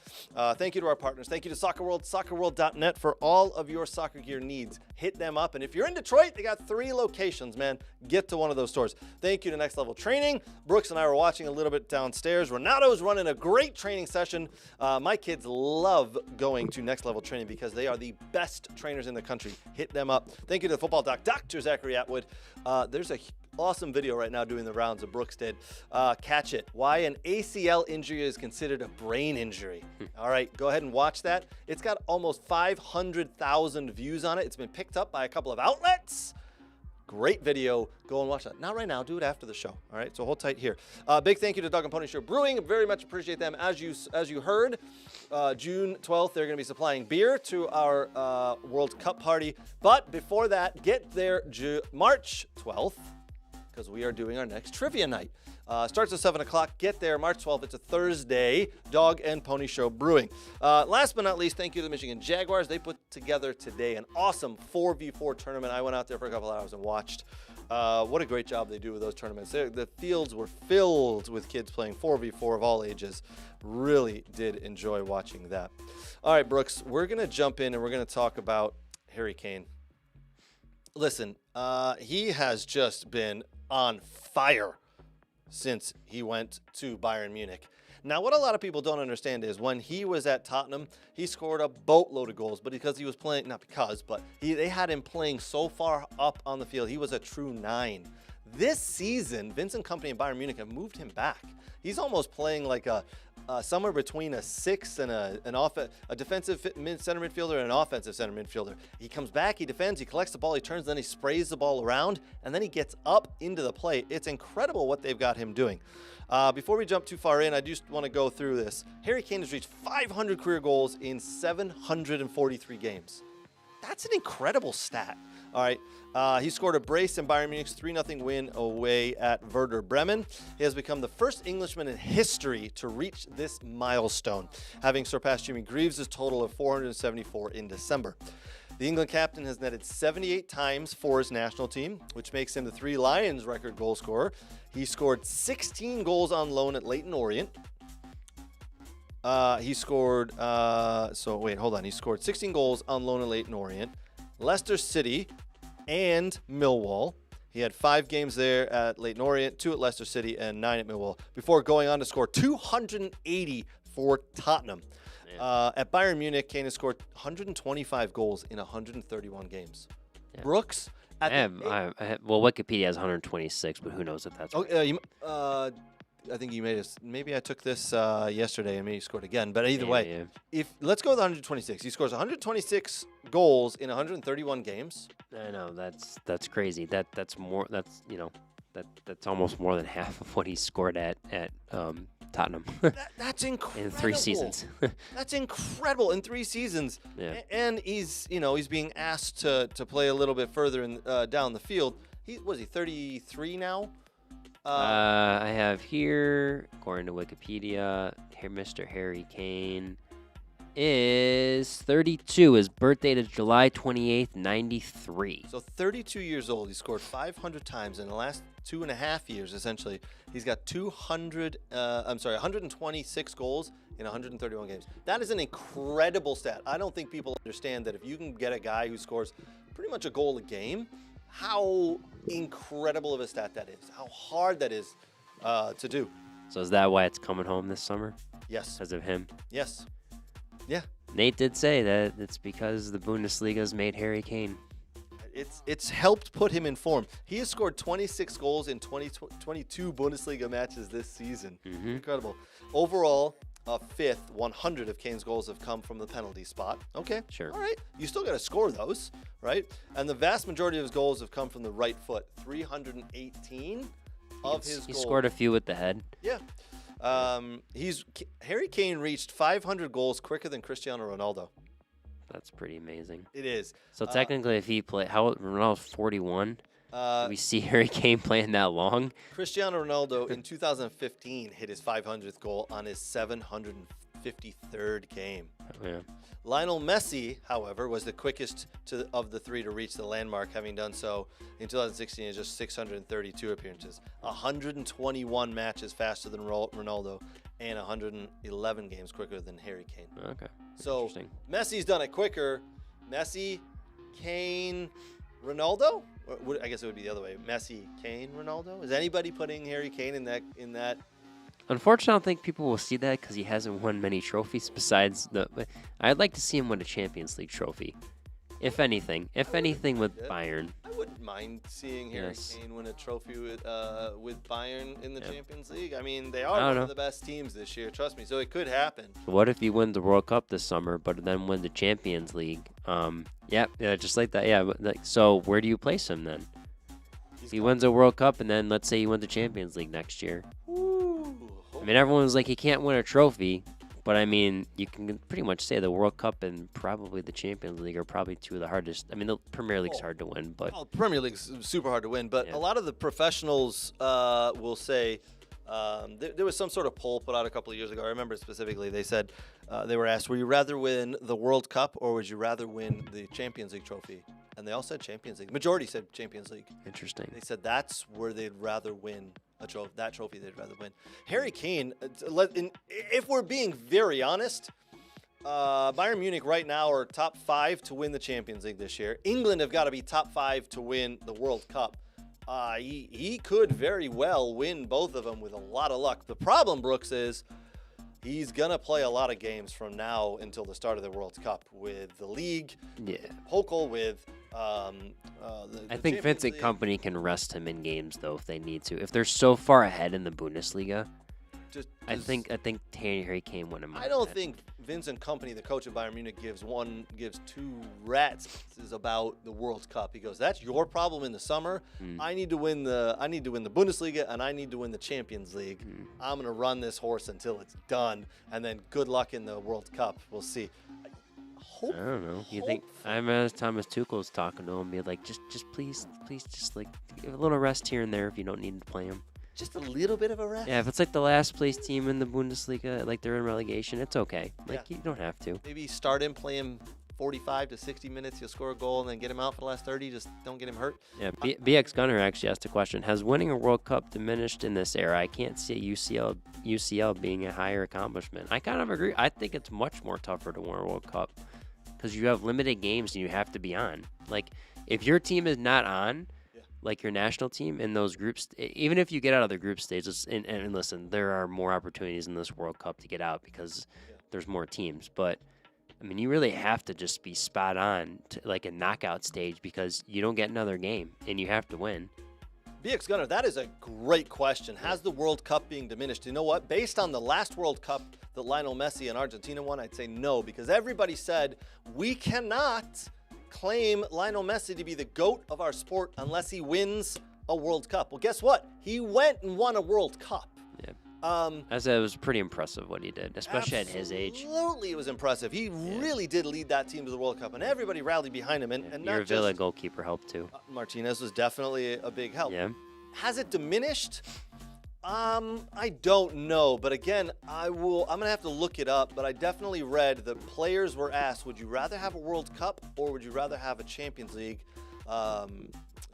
Thank you to our partners. Thank you to Soccer World, soccerworld.net for all of your soccer gear needs. Hit them up. And if you're in Detroit, they got 3 locations, man. Get to one of those stores. Thank you to Next Level Training. Brooks and I were watching a little bit downstairs. Renato's running a great training session. My kids love going to Next Level Training because they are the best trainers in the country. Hit them up. Thank you to the Football Doc, Dr. Zachary Atwood. There's a awesome video right now doing the rounds that Brooks did. Catch it. Why an ACL injury is considered a brain injury. All right, go ahead and watch that. It's got almost 500,000 views on it. It's been picked up by a couple of outlets. Great video. Go and watch that. Not right now. Do it after the show. All right. So hold tight here. Big thank you to Dog and Pony Show Brewing. Very much appreciate them. As you heard, June 12th, they're going to be supplying beer to our World Cup party. But before that, get there March 12th because we are doing our next trivia night. Starts at 7 o'clock. Get there March 12th. It's a Thursday. Dog and Pony Show Brewing. Last but not least, thank you to the Michigan Jaguars. They put together today an awesome 4v4 tournament. I went out there for a couple hours and watched. What a great job they do with those tournaments. The fields were filled with kids playing 4v4 of all ages. Really did enjoy watching that. All right, Brooks, we're going to jump in and we're going to talk about Harry Kane. Listen, he has just been on fire since he went to Bayern Munich. Now, what a lot of people don't understand is when he was at Tottenham, he scored a boatload of goals, but because he was playing, not because, but they had him playing so far up on the field, he was a true 9. This season, Vincent Kompany and Bayern Munich have moved him back. He's almost playing like somewhere between a 6 and a defensive center midfielder and an offensive center midfielder. He comes back, he defends, he collects the ball, he turns, then he sprays the ball around, and then he gets up into the play. It's incredible what they've got him doing. Before we jump too far in, I just want to go through this. Harry Kane has reached 500 career goals in 743 games. That's an incredible stat. All right. He scored a brace in Bayern Munich's 3-0 win away at Werder Bremen. He has become the first Englishman in history to reach this milestone, having surpassed Jimmy Greaves' total of 474 in December. The England captain has netted 78 times for his national team, which makes him the 3 Lions record goal scorer. He scored 16 goals on loan at Leyton Orient. He scored 16 goals on loan at Leyton Orient, Leicester City, and Millwall. He had 5 games there at Leyton Orient, 2 at Leicester City, and 9 at Millwall, before going on to score 280 for Tottenham. At Bayern Munich, Kane has scored 125 goals in 131 games. Yeah. Brooks? Wikipedia has 126, but who knows if that's right. I think you made us. Maybe I took this yesterday and maybe he scored again. But either way, let's go with 126. He scores 126 goals in 131 games. I know that's crazy. That's almost more than half of what he scored at Tottenham. That's incredible. In 3 seasons. That's incredible in 3 seasons. Yeah. And he's being asked to play a little bit further down the field. Was he 33 now? I have here, according to Wikipedia, Mr. Harry Kane is 32. His birthday is July 28th, 93. So 32 years old. He scored 500 times in the last 2.5 years, essentially. He's got 126 goals in 131 games. That is an incredible stat. I don't think people understand that if you can get a guy who scores pretty much a goal a game, how incredible of a stat that is, how hard that is to do. So is that why it's coming home this summer? Yes. Because of him? Yes. Yeah. Nate did say that it's because the Bundesliga's made Harry Kane. It's helped put him in form. He has scored 26 goals in 22 Bundesliga matches this season. Mm-hmm. Incredible. Overall, a fifth, 100 of Kane's goals have come from the penalty spot. Okay. Sure. All right. You still got to score those, right? And the vast majority of his goals have come from the right foot. 318 of his goals. He scored a few with the head. Yeah. Harry Kane reached 500 goals quicker than Cristiano Ronaldo. That's pretty amazing. It is. So technically, if he played, Ronaldo's 41. Do we see Harry Kane playing that long? Cristiano Ronaldo in 2015 hit his 500th goal on his 750th 53rd game. Yeah. Lionel Messi, however, was the quickest of the three to reach the landmark, having done so in 2016 in just 632 appearances. 121 matches faster than Ronaldo, and 111 games quicker than Harry Kane. Okay. So Messi's done it quicker. Messi, Kane, Ronaldo? I guess it would be the other way. Messi, Kane, Ronaldo? Is anybody putting Harry Kane in that? Unfortunately, I don't think people will see that because he hasn't won many trophies besides the. I'd like to see him win a Champions League trophy, if anything. With Bayern. I wouldn't mind seeing Harry Kane win a trophy with Bayern in the Champions League. I mean, they are one of the best teams this year. Trust me. So it could happen. What if he wins the World Cup this summer, but then win the Champions League? Just like that. Yeah. So where do you place him then? He wins a World Cup, and then let's say he wins the Champions League next year. I mean, everyone's like, he can't win a trophy, but I mean, you can pretty much say the World Cup and probably the Champions League are probably two of the hardest. I mean, the Premier League's hard to win, but the Premier League's super hard to win. But a lot of the professionals will say there was some sort of poll put out a couple of years ago. I remember specifically they said they were asked, "Would you rather win the World Cup or would you rather win the Champions League trophy?" And they all said Champions League. Majority said Champions League. Interesting. They said that's where they'd rather win that trophy they'd rather win. Harry Kane, if we're being very honest, Bayern Munich right now are top 5 to win the Champions League this year. England have got to be top 5 to win the World Cup. He could very well win both of them with a lot of luck. The problem, Brooks, is he's going to play a lot of games from now until the start of the World Cup with the league, Pokal, with I think Vincent Kompany can rest him in games, though, if they need to. If they're so far ahead in the Bundesliga, I think Harry Kane won him. I don't think Vincent Kompany, the coach of Bayern Munich, gives two rats about the World Cup. He goes, "That's your problem in the summer. I need to win the Bundesliga and I need to win the Champions League. I'm going to run this horse until it's done, and then good luck in the World Cup. We'll see." I don't know. You think I remember Thomas Tuchel's talking to him, be like, just please, just like give a little rest here and there if you don't need to play him. Just a little bit of a rest. Yeah, if it's like the last place team in the Bundesliga, like they're in relegation, it's okay. Like you don't have to. Maybe start him, play him 45 to 60 minutes, he'll score a goal, and then get him out for the last 30. Just don't get him hurt. Yeah, BX Gunner actually asked a question. Has winning a World Cup diminished in this era? I can't see UCL being a higher accomplishment. I kind of agree. I think it's much more tougher to win a World Cup because you have limited games and you have to be on. Like, if your team is not on, like your national team in those groups, even if you get out of the group stages, and listen, there are more opportunities in this World Cup to get out because there's more teams, but I mean, you really have to just be spot on to like a knockout stage because you don't get another game and you have to win. BX Gunner, that is a great question. Has the World Cup being diminished? You know what? Based on the last World Cup that Lionel Messi and Argentina won, I'd say no, because everybody said we cannot claim Lionel Messi to be the GOAT of our sport unless he wins a World Cup. Well, guess what? He went and won a World Cup. I said it was pretty impressive what he did, especially at his age. Absolutely, it was impressive. He really did lead that team to the World Cup, and everybody rallied behind him. And not your Villa goalkeeper helped too. Martinez was definitely a big help. Yeah. Has it diminished? I don't know, but again, I'm gonna have to look it up. But I definitely read that players were asked, "Would you rather have a World Cup or would you rather have a Champions League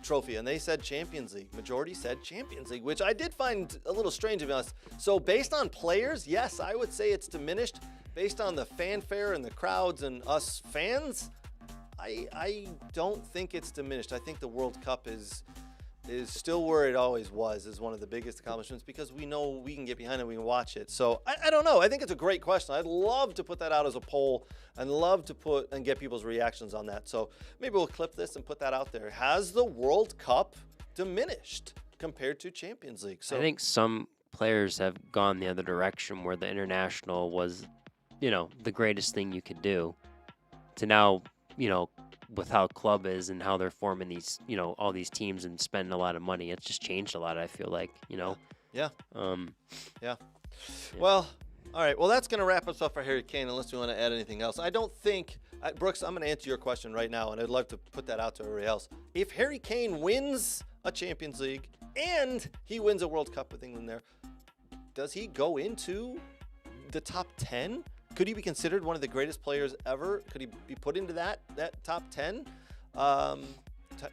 trophy?" And they said Champions League. Majority said Champions League, which I did find a little strange to be honest. So based on players, yes, I would say it's diminished. Based on the fanfare and the crowds and us fans, I don't think it's diminished. I think the World Cup is still where it always was, is one of the biggest accomplishments because we know we can get behind it, we can watch it. So I don't know. I think it's a great question. I'd love to put that out as a poll and love to get people's reactions on that. So maybe we'll clip this and put that out there. Has the World Cup diminished compared to Champions League? So I think some players have gone the other direction where the international was, the greatest thing you could do to now, with how club is and how they're forming these, all these teams and spending a lot of money. It's just changed a lot, I feel like, Yeah. Yeah. Well, all right. Well, that's going to wrap us up for Harry Kane, unless we want to add anything else. I don't think, Brooks, I'm going to answer your question right now, and I'd love to put that out to everybody else. If Harry Kane wins a Champions League and he wins a World Cup with England there, does he go into the top 10 Could he be considered one of the greatest players ever? Could he be put into that top 10?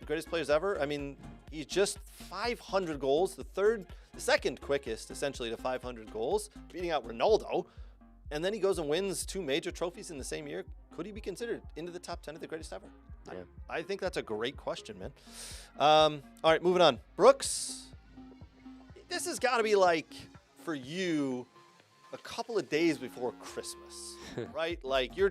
Greatest players ever? I mean, he's just 500 goals, the second quickest, essentially, to 500 goals, beating out Ronaldo. And then he goes and wins 2 major trophies in the same year. Could he be considered into the top 10 of the greatest ever? Yeah. I think that's a great question, man. All right, moving on. Brooks, this has got to be like, for you, a couple of days before Christmas, right? Like you're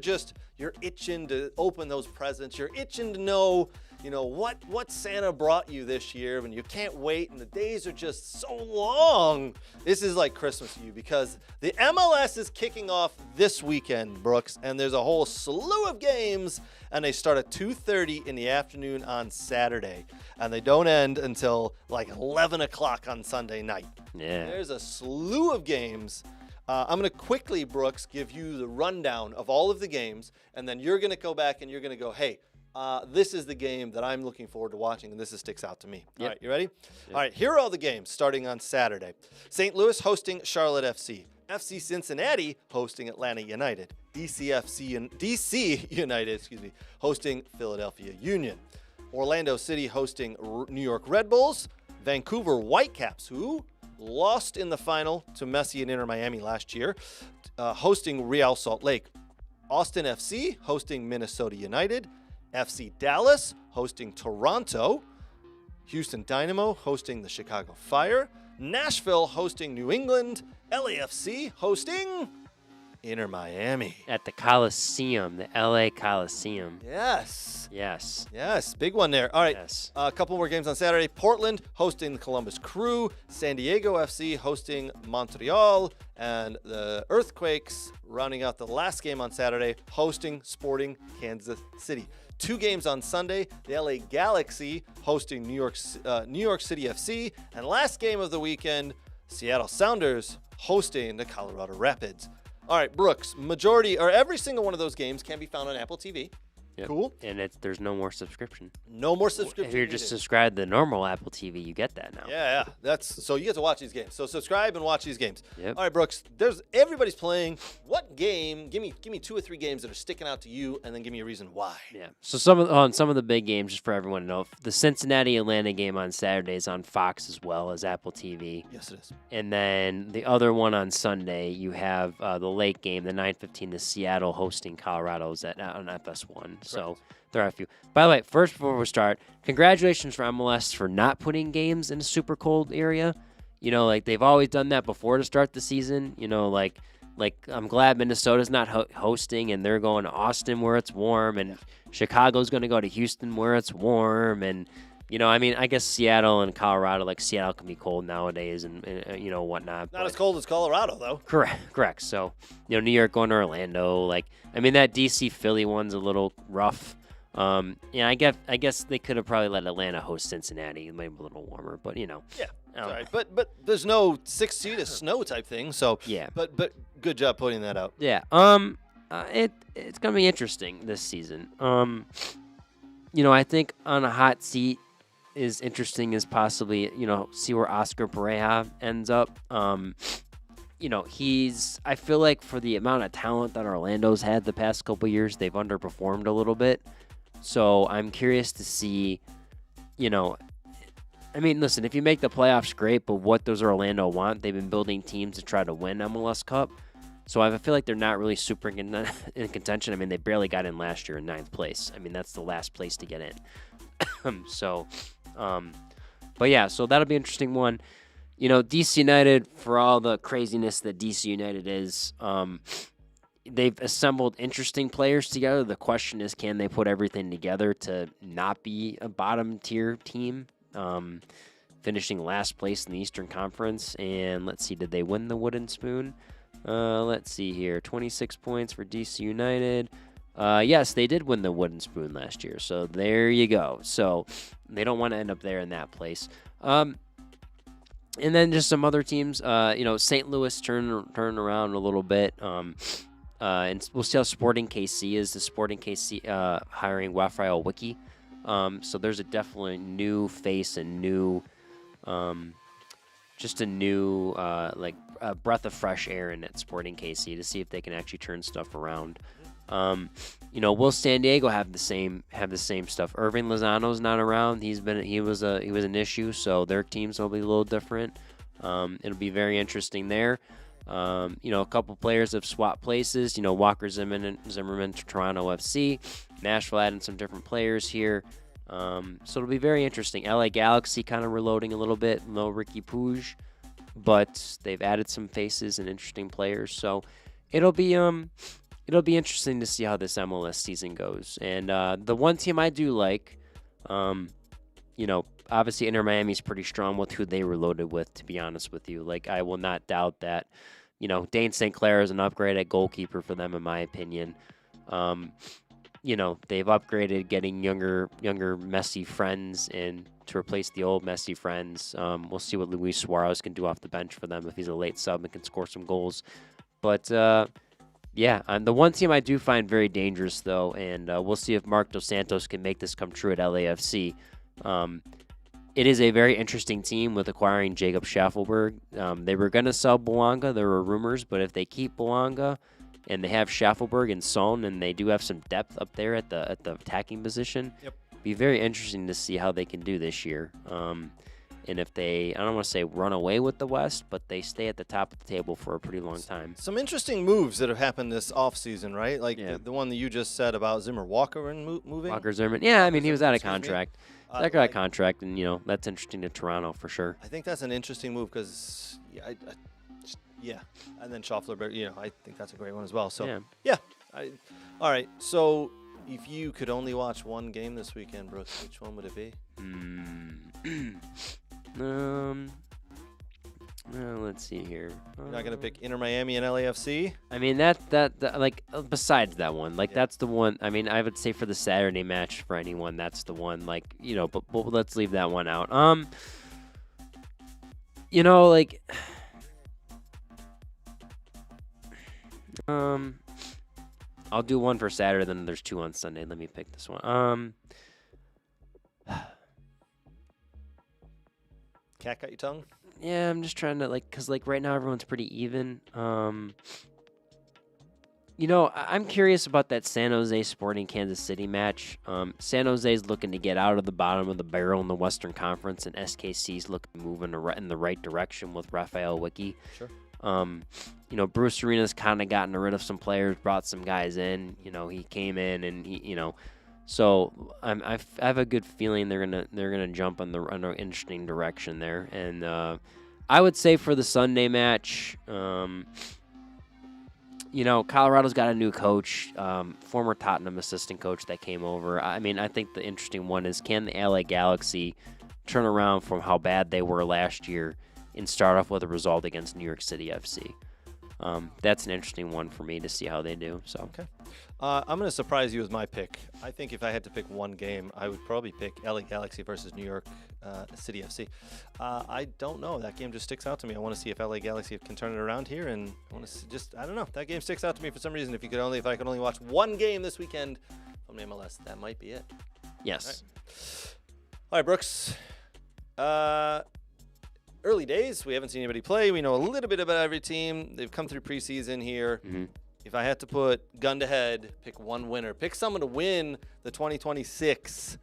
itching to open those presents. You're itching to know, what Santa brought you this year, and you can't wait, and the days are just so long. This is like Christmas to you because the MLS is kicking off this weekend, Brooks, and there's a whole slew of games, and they start at 2:30 in the afternoon on Saturday, and they don't end until like 11 o'clock on Sunday night. Yeah. There's a slew of games. I'm going to quickly, Brooks, give you the rundown of all of the games, and then you're going to go back and you're going to go, hey, this is the game that I'm looking forward to watching, and this sticks out to me. Yep. All right, you ready? Yep. All right, here are all the games starting on Saturday. St. Louis hosting Charlotte FC. FC Cincinnati hosting Atlanta United. DC United, hosting Philadelphia Union. Orlando City hosting New York Red Bulls. Vancouver Whitecaps, who lost in the final to Messi and Inter Miami last year, hosting Real Salt Lake. Austin FC hosting Minnesota United. FC Dallas hosting Toronto. Houston Dynamo hosting the Chicago Fire. Nashville hosting New England. LAFC hosting Inter Miami. At the Coliseum, the LA Coliseum. Yes. Yes. Big one there. All right, Yes. a couple more games on Saturday. Portland hosting the Columbus Crew. San Diego FC hosting Montreal. And the Earthquakes, rounding out the last game on Saturday, hosting Sporting Kansas City. 2 games on Sunday. The LA Galaxy hosting New York City FC. And last game of the weekend, Seattle Sounders hosting the Colorado Rapids. All right, Brooks, every single one of those games can be found on Apple TV. Yep. Cool. And there's no more subscription. No more subscription. If you're just needed. subscribed to the normal Apple TV, you get that now. Yeah. So you get to watch these games. So subscribe and watch these games. Yep. All right, Brooks. Everybody's playing. What game? Give me 2 or 3 games that are sticking out to you, and then give me a reason why. Yeah. So some of the big games, just for everyone to know, the Cincinnati Atlanta game on Saturday is on Fox as well as Apple TV. Yes, it is. And then the other one on Sunday, you have the late game, the 9:15, the Seattle hosting Colorado's on FS1. So there are a few. By the way, first before we start, congratulations for MLS for not putting games in a super cold area. They've always done that before to start the season. Like I'm glad Minnesota's not hosting, and they're going to Austin where it's warm, and Chicago's going to go to Houston where it's warm, and I guess Seattle and Colorado, Seattle can be cold nowadays, and whatnot. Not as cold as Colorado, though. Correct. So New York going to Orlando, that DC Philly one's a little rough. I guess they could have probably let Atlanta host Cincinnati, maybe a little warmer, but Yeah. All right, but there's no 6 feet of snow type thing, so Yeah. But good job putting that out. Yeah. It's gonna be interesting this season. I think on a hot seat is interesting as possibly see where Oscar Pareja ends up. I feel like for the amount of talent that Orlando's had the past couple years, they've underperformed a little bit. So I'm curious to see, listen, if you make the playoffs, great, but what does Orlando want? They've been building teams to try to win MLS Cup. So I feel like they're not really super in contention. They barely got in last year in 9th place. That's the last place to get in. So that'll be an interesting one. DC United, for all the craziness that DC United is, they've assembled interesting players together. The question is, can they put everything together to not be a bottom-tier team, finishing last place in the Eastern Conference? And let's see, did they win the Wooden Spoon? Let's see here, 26 points for DC United. Yes, they did win the Wooden Spoon last year, so there you go. So they don't want to end up there in that place. And then just some other teams, St. Louis turned around a little bit. And we'll see how Sporting KC is. The Sporting KC hiring Rafael Wiki. So there's a definitely new face and new just a new a breath of fresh air in at Sporting KC to see if they can actually turn stuff around. Will San Diego have the same stuff? Irving Lozano's not around. He was an issue, so their teams will be a little different. It'll be very interesting there. A couple players have swapped places. Walker Zimmerman to Toronto FC. Nashville adding some different players here. So it'll be very interesting. LA Galaxy kind of reloading a little bit. No Ricky Puig, but they've added some faces and interesting players. So it'll be interesting to see how this MLS season goes. And the one team I do like, obviously Inter Miami's pretty strong with who they were loaded with, to be honest with you. Like, I will not doubt that. Dane St. Clair is an upgrade at goalkeeper for them, in my opinion. They've upgraded getting younger Messi friends and to replace the old Messi friends. We'll see what Luis Suarez can do off the bench for them if he's a late sub and can score some goals. But, the one team I do find very dangerous, though, and we'll see if Marc Dos Santos can make this come true at LAFC. It is a very interesting team with acquiring Jacob Schaffelberg. They were going to sell Bouanga. There were rumors, but if they keep Bouanga and they have Schaffelberg and Son, and they do have some depth up there at the attacking position, be very interesting to see how they can do this year. And if they, I don't want to say run away with the West, but they stay at the top of the table for a pretty long time. Some interesting moves that have happened this offseason, right? Like the one that you just said about Zimmer Walker and moving. Walker Zimmerman. Yeah, I mean, he was out of contract. That got a contract, and, that's interesting to Toronto for sure. I think that's an interesting move because, and then Schaffelberg, I think that's a great one as well. So, all right. So, if you could only watch one game this weekend, Brooks, which one would it be? Let's see here. You're not gonna pick Inter Miami and LAFC? I mean, besides that one, that's the one. I mean, I would say for the Saturday match for anyone, that's the one. But let's leave that one out. I'll do one for Saturday, then there's two on Sunday. Let me pick this one. Cat got your tongue? Yeah, I'm just trying to, because, right now everyone's pretty even. I'm curious about that San Jose Sporting Kansas City match. San Jose's looking to get out of the bottom of the barrel in the Western Conference, and SKC's looking to move in the right direction with Rafael Wicki. Sure. Bruce Arena's kind of gotten rid of some players, brought some guys in. He came in and so I have a good feeling they're gonna jump in an interesting direction there. And I would say for the Sunday match, Colorado's got a new coach, former Tottenham assistant coach that came over. I mean, I think the interesting one is, can the LA Galaxy turn around from how bad they were last year and start off with a result against New York City FC? That's an interesting one for me to see how they do. So okay, I'm going to surprise you with my pick. I think if I had to pick one game, I would probably pick LA Galaxy versus New York City FC. I don't know. That game just sticks out to me. I want to see if LA Galaxy can turn it around here, and I want to I don't know. That game sticks out to me for some reason. If I could only watch one game this weekend from MLS, that might be it. Yes. All right, Brooks. Early days, we haven't seen anybody play. We know a little bit about every team. They've come through preseason here. Mm-hmm. If I had to put gun to head, pick one winner, pick someone to win the 2026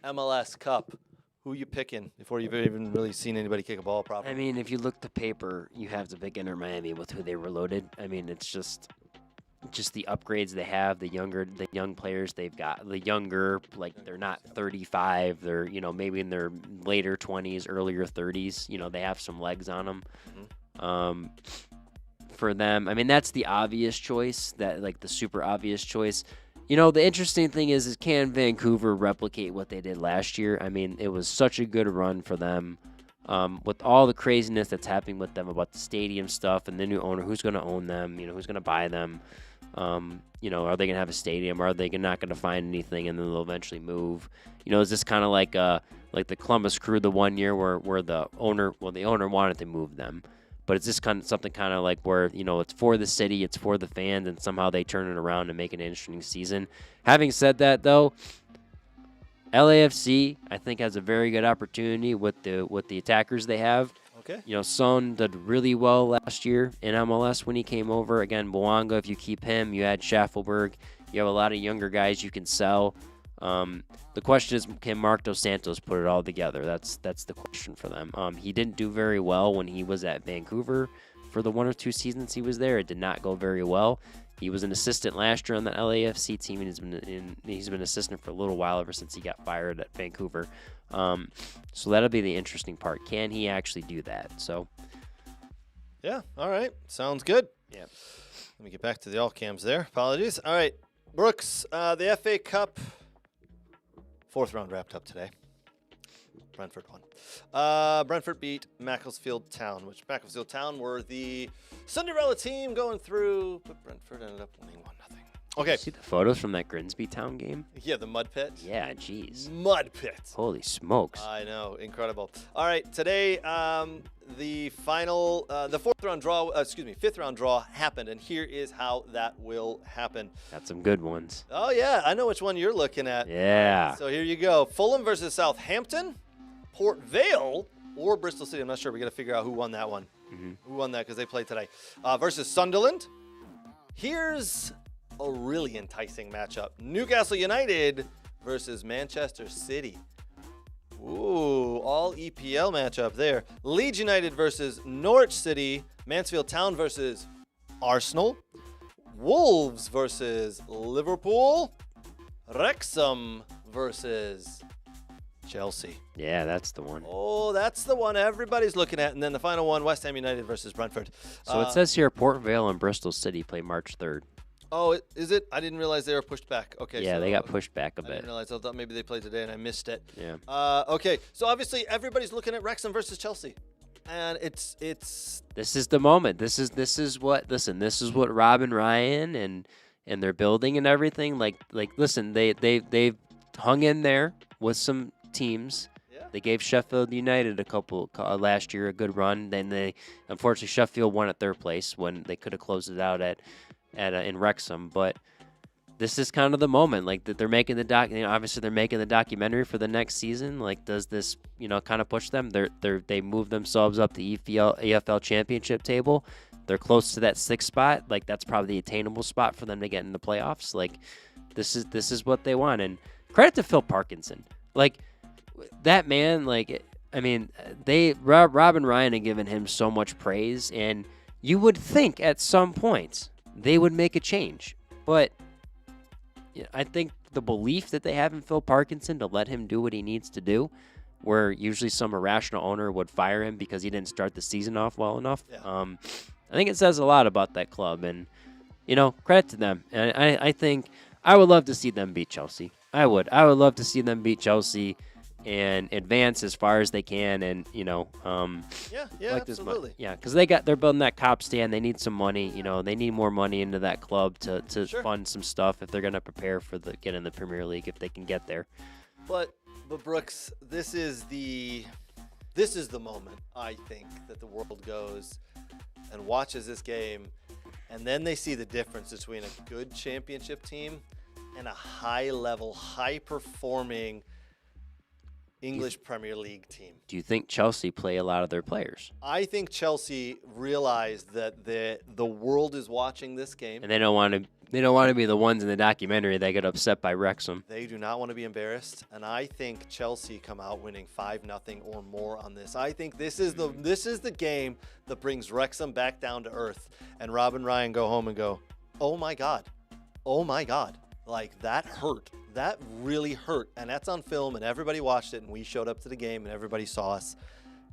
MLS Cup, who you picking before you've even really seen anybody kick a ball properly? I mean, if you look at the paper, you have to pick Inter Miami with who they were loaded. I mean, it's just the upgrades they have, the young players they've got, the younger, they're not 35, they're, maybe in their later 20s, earlier 30s, they have some legs on them. Mm-hmm. For them, I mean, that's the obvious choice, the super obvious choice. The interesting thing is can Vancouver replicate what they did last year? I mean, it was such a good run for them. With all the craziness that's happening with them about the stadium stuff and the new owner, who's going to own them, who's going to buy them, are they going to have a stadium? Are they not going to find anything and then they'll eventually move? Is this kind of like the Columbus Crew the one year where the owner wanted to move them? But it's just something like where, it's for the city, it's for the fans, and somehow they turn it around and make an interesting season. Having said that, though, LAFC, I think, has a very good opportunity with the attackers they have. Okay. Son did really well last year in MLS when he came over. Again, Bouanga, if you keep him, you add Schaffelberg. You have a lot of younger guys you can sell. The question is, can Marc Dos Santos put it all together? That's the question for them. He didn't do very well when he was at Vancouver for the 1 or 2 seasons he was there. It did not go very well. He was an assistant last year on the LAFC team, and he's been assistant for a little while ever since he got fired at Vancouver. So that'll be the interesting part. Can he actually do that? So, yeah. All right. Sounds good. yeah. Let me get back to the all cams there. Apologies. All right, Brooks. The FA Cup 4th round wrapped up today. Brentford won. Brentford beat Macclesfield Town, which Macclesfield Town were the Cinderella team going through, but Brentford ended up winning 1-0. Okay. See the photos from that Grimsby Town game? Yeah, the mud pit. Yeah, jeez. Mud pit. Holy smokes. I know, incredible. All right, today the final, the 5th round draw happened, and here is how that will happen. Got some good ones. Oh yeah, I know which one you're looking at. Yeah. So here you go: Fulham versus Southampton, Port Vale or Bristol City. I'm not sure. We got to figure out who won that one. Who won that because they played today. Versus Sunderland. Here's a really enticing matchup: Newcastle United versus Manchester City. Ooh, all EPL matchup there. Leeds United versus Norwich City. Mansfield Town versus Arsenal. Wolves versus Liverpool. Wrexham versus Chelsea. Yeah, that's the one. Oh, that's the one everybody's looking at. And then the final one, West Ham United versus Brentford. So it says here Port Vale and Bristol City play March 3rd. Oh, is it? I didn't realize they were pushed back. Okay. Yeah, so they got pushed back a I didn't bit. realize. I thought maybe they played today and I missed it. Yeah. Okay. So obviously everybody's looking at Wrexham versus Chelsea, and it's. This is the moment. This is what Rob and Ryan and their building and everything. Like listen, they've hung in there with some teams. Yeah. They gave Sheffield United a couple last year a good run. Then they unfortunately Sheffield won at 3rd place when they could have closed it out in Wrexham, but this is kind of the moment, like that they're making the obviously they're making the documentary for the next season. Like, does this, kind of push them? They move themselves up the EPL championship table. They're close to that 6th spot. Like, that's probably the attainable spot for them to get in the playoffs. Like, this is what they want. And credit to Phil Parkinson. Like, that man, like, I mean, Rob and Ryan have given him so much praise, and you would think at some point they would make a change. But I think the belief that they have in Phil Parkinson to let him do what he needs to do, where usually some irrational owner would fire him because he didn't start the season off well enough, I think it says a lot about that club. And, credit to them. And I think I would love to see them beat Chelsea. I would love to see them beat Chelsea and advance as far as they can, and absolutely. Because they're building that cop stand. They need some money. They need more money into that club to fund some stuff if they're going to prepare for get in the Premier League, if they can get there. But Brooks, this is the moment, I think, that the world goes and watches this game, and then they see the difference between a good championship team and a high-level, high-performing English Premier League team. Do you think Chelsea play a lot of their players? I think Chelsea realized that the world is watching this game, and they don't want to be the ones in the documentary that get upset by Wrexham. They do not want to be embarrassed, and I think Chelsea come out winning 5-0 or more on this. I think this is the game that brings Wrexham back down to earth, and Rob and Ryan go home and go, "Oh my God. Like, that hurt. That really hurt." And that's on film, and everybody watched it, and we showed up to the game, and everybody saw us.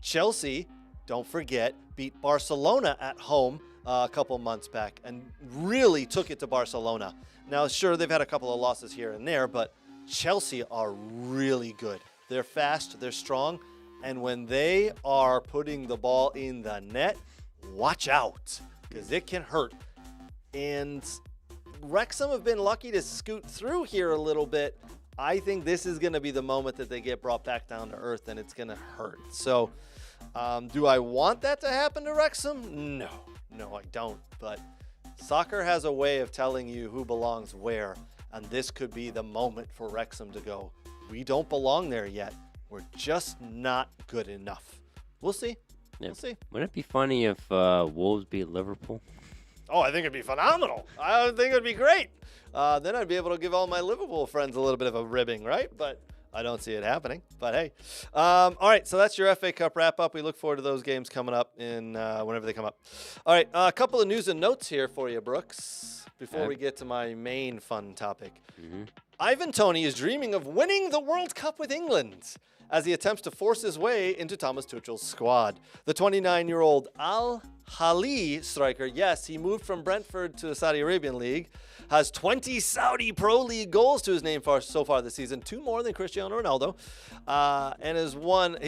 Chelsea, don't forget, beat Barcelona at home a couple months back and really took it to Barcelona. Now, sure, they've had a couple of losses here and there, but Chelsea are really good. They're fast, they're strong, and when they are putting the ball in the net, watch out, because it can hurt. And Wrexham have been lucky to scoot through here a little bit. I think this is going to be the moment that they get brought back down to earth, and it's going to hurt. So, do I want that to happen to Wrexham? No, I don't. But soccer has a way of telling you who belongs where, and this could be the moment for Wrexham to go, "We don't belong there yet. We're just not good enough." We'll see. We'll see. Wouldn't it be funny if Wolves beat Liverpool? Oh, I think it'd be phenomenal. I think it'd be great. Then I'd be able to give all my Liverpool friends a little bit of a ribbing, right? But I don't see it happening. But hey. All right, so that's your FA Cup wrap-up. We look forward to those games coming up in whenever they come up. All right, a couple of news and notes here for you, Brooks, before we get to my main fun topic. Ivan Toney is dreaming of winning the World Cup with England as he attempts to force his way into Thomas Tuchel's squad. The 29-year-old Al-Ahly striker, yes, he moved from Brentford to the Saudi Arabian League, has 20 Saudi Pro League goals to his name so far this season, 2 more than Cristiano Ronaldo, and won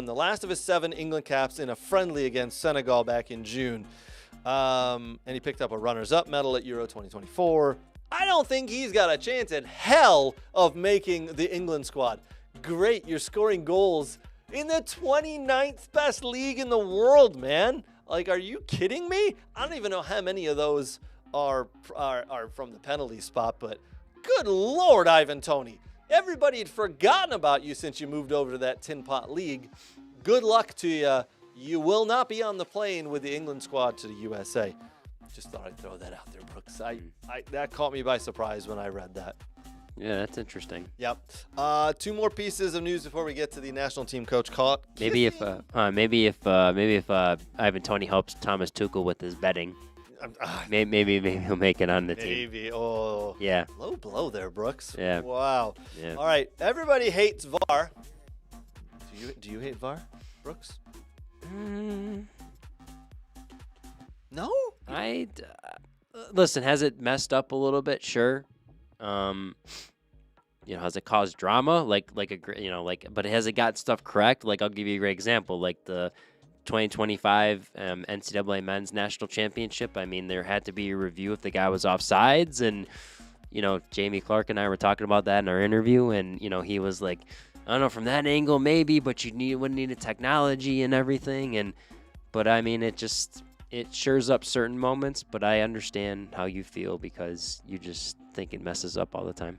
the last of his 7 England caps in a friendly against Senegal back in June. And he picked up a runners-up medal at Euro 2024. I don't think he's got a chance in hell of making the England squad. Great, you're scoring goals in the 29th best league in the world, man. Like, are you kidding me? I don't even know how many of those are from the penalty spot, but good Lord, Ivan Toney. Everybody had forgotten about you since you moved over to that Tin Pot League. Good luck to you. You will not be on the plane with the England squad to the USA. Just thought I'd throw that out there, Brooks. That caught me by surprise when I read that. Yeah, that's interesting. Yep. 2 more pieces of news before we get to the national team coach call. Maybe if Ivan Toney helps Thomas Tuchel with his betting, maybe he'll make it on the team. Maybe. Oh. Yeah. Low blow there, Brooks. Yeah. Wow. Yeah. All right. Everybody hates VAR. Do you hate VAR, Brooks? No? Listen, has it messed up a little bit? Sure. Has it caused drama? But has it got stuff correct? Like, I'll give you a great example. Like the 2025 NCAA Men's National Championship. I mean, there had to be a review if the guy was offsides, and Jamie Clark and I were talking about that in our interview, and he was like, I don't know, from that angle maybe, but you wouldn't need a technology and everything, but I mean, it shores up certain moments, but I understand how you feel because you just think it messes up all the time.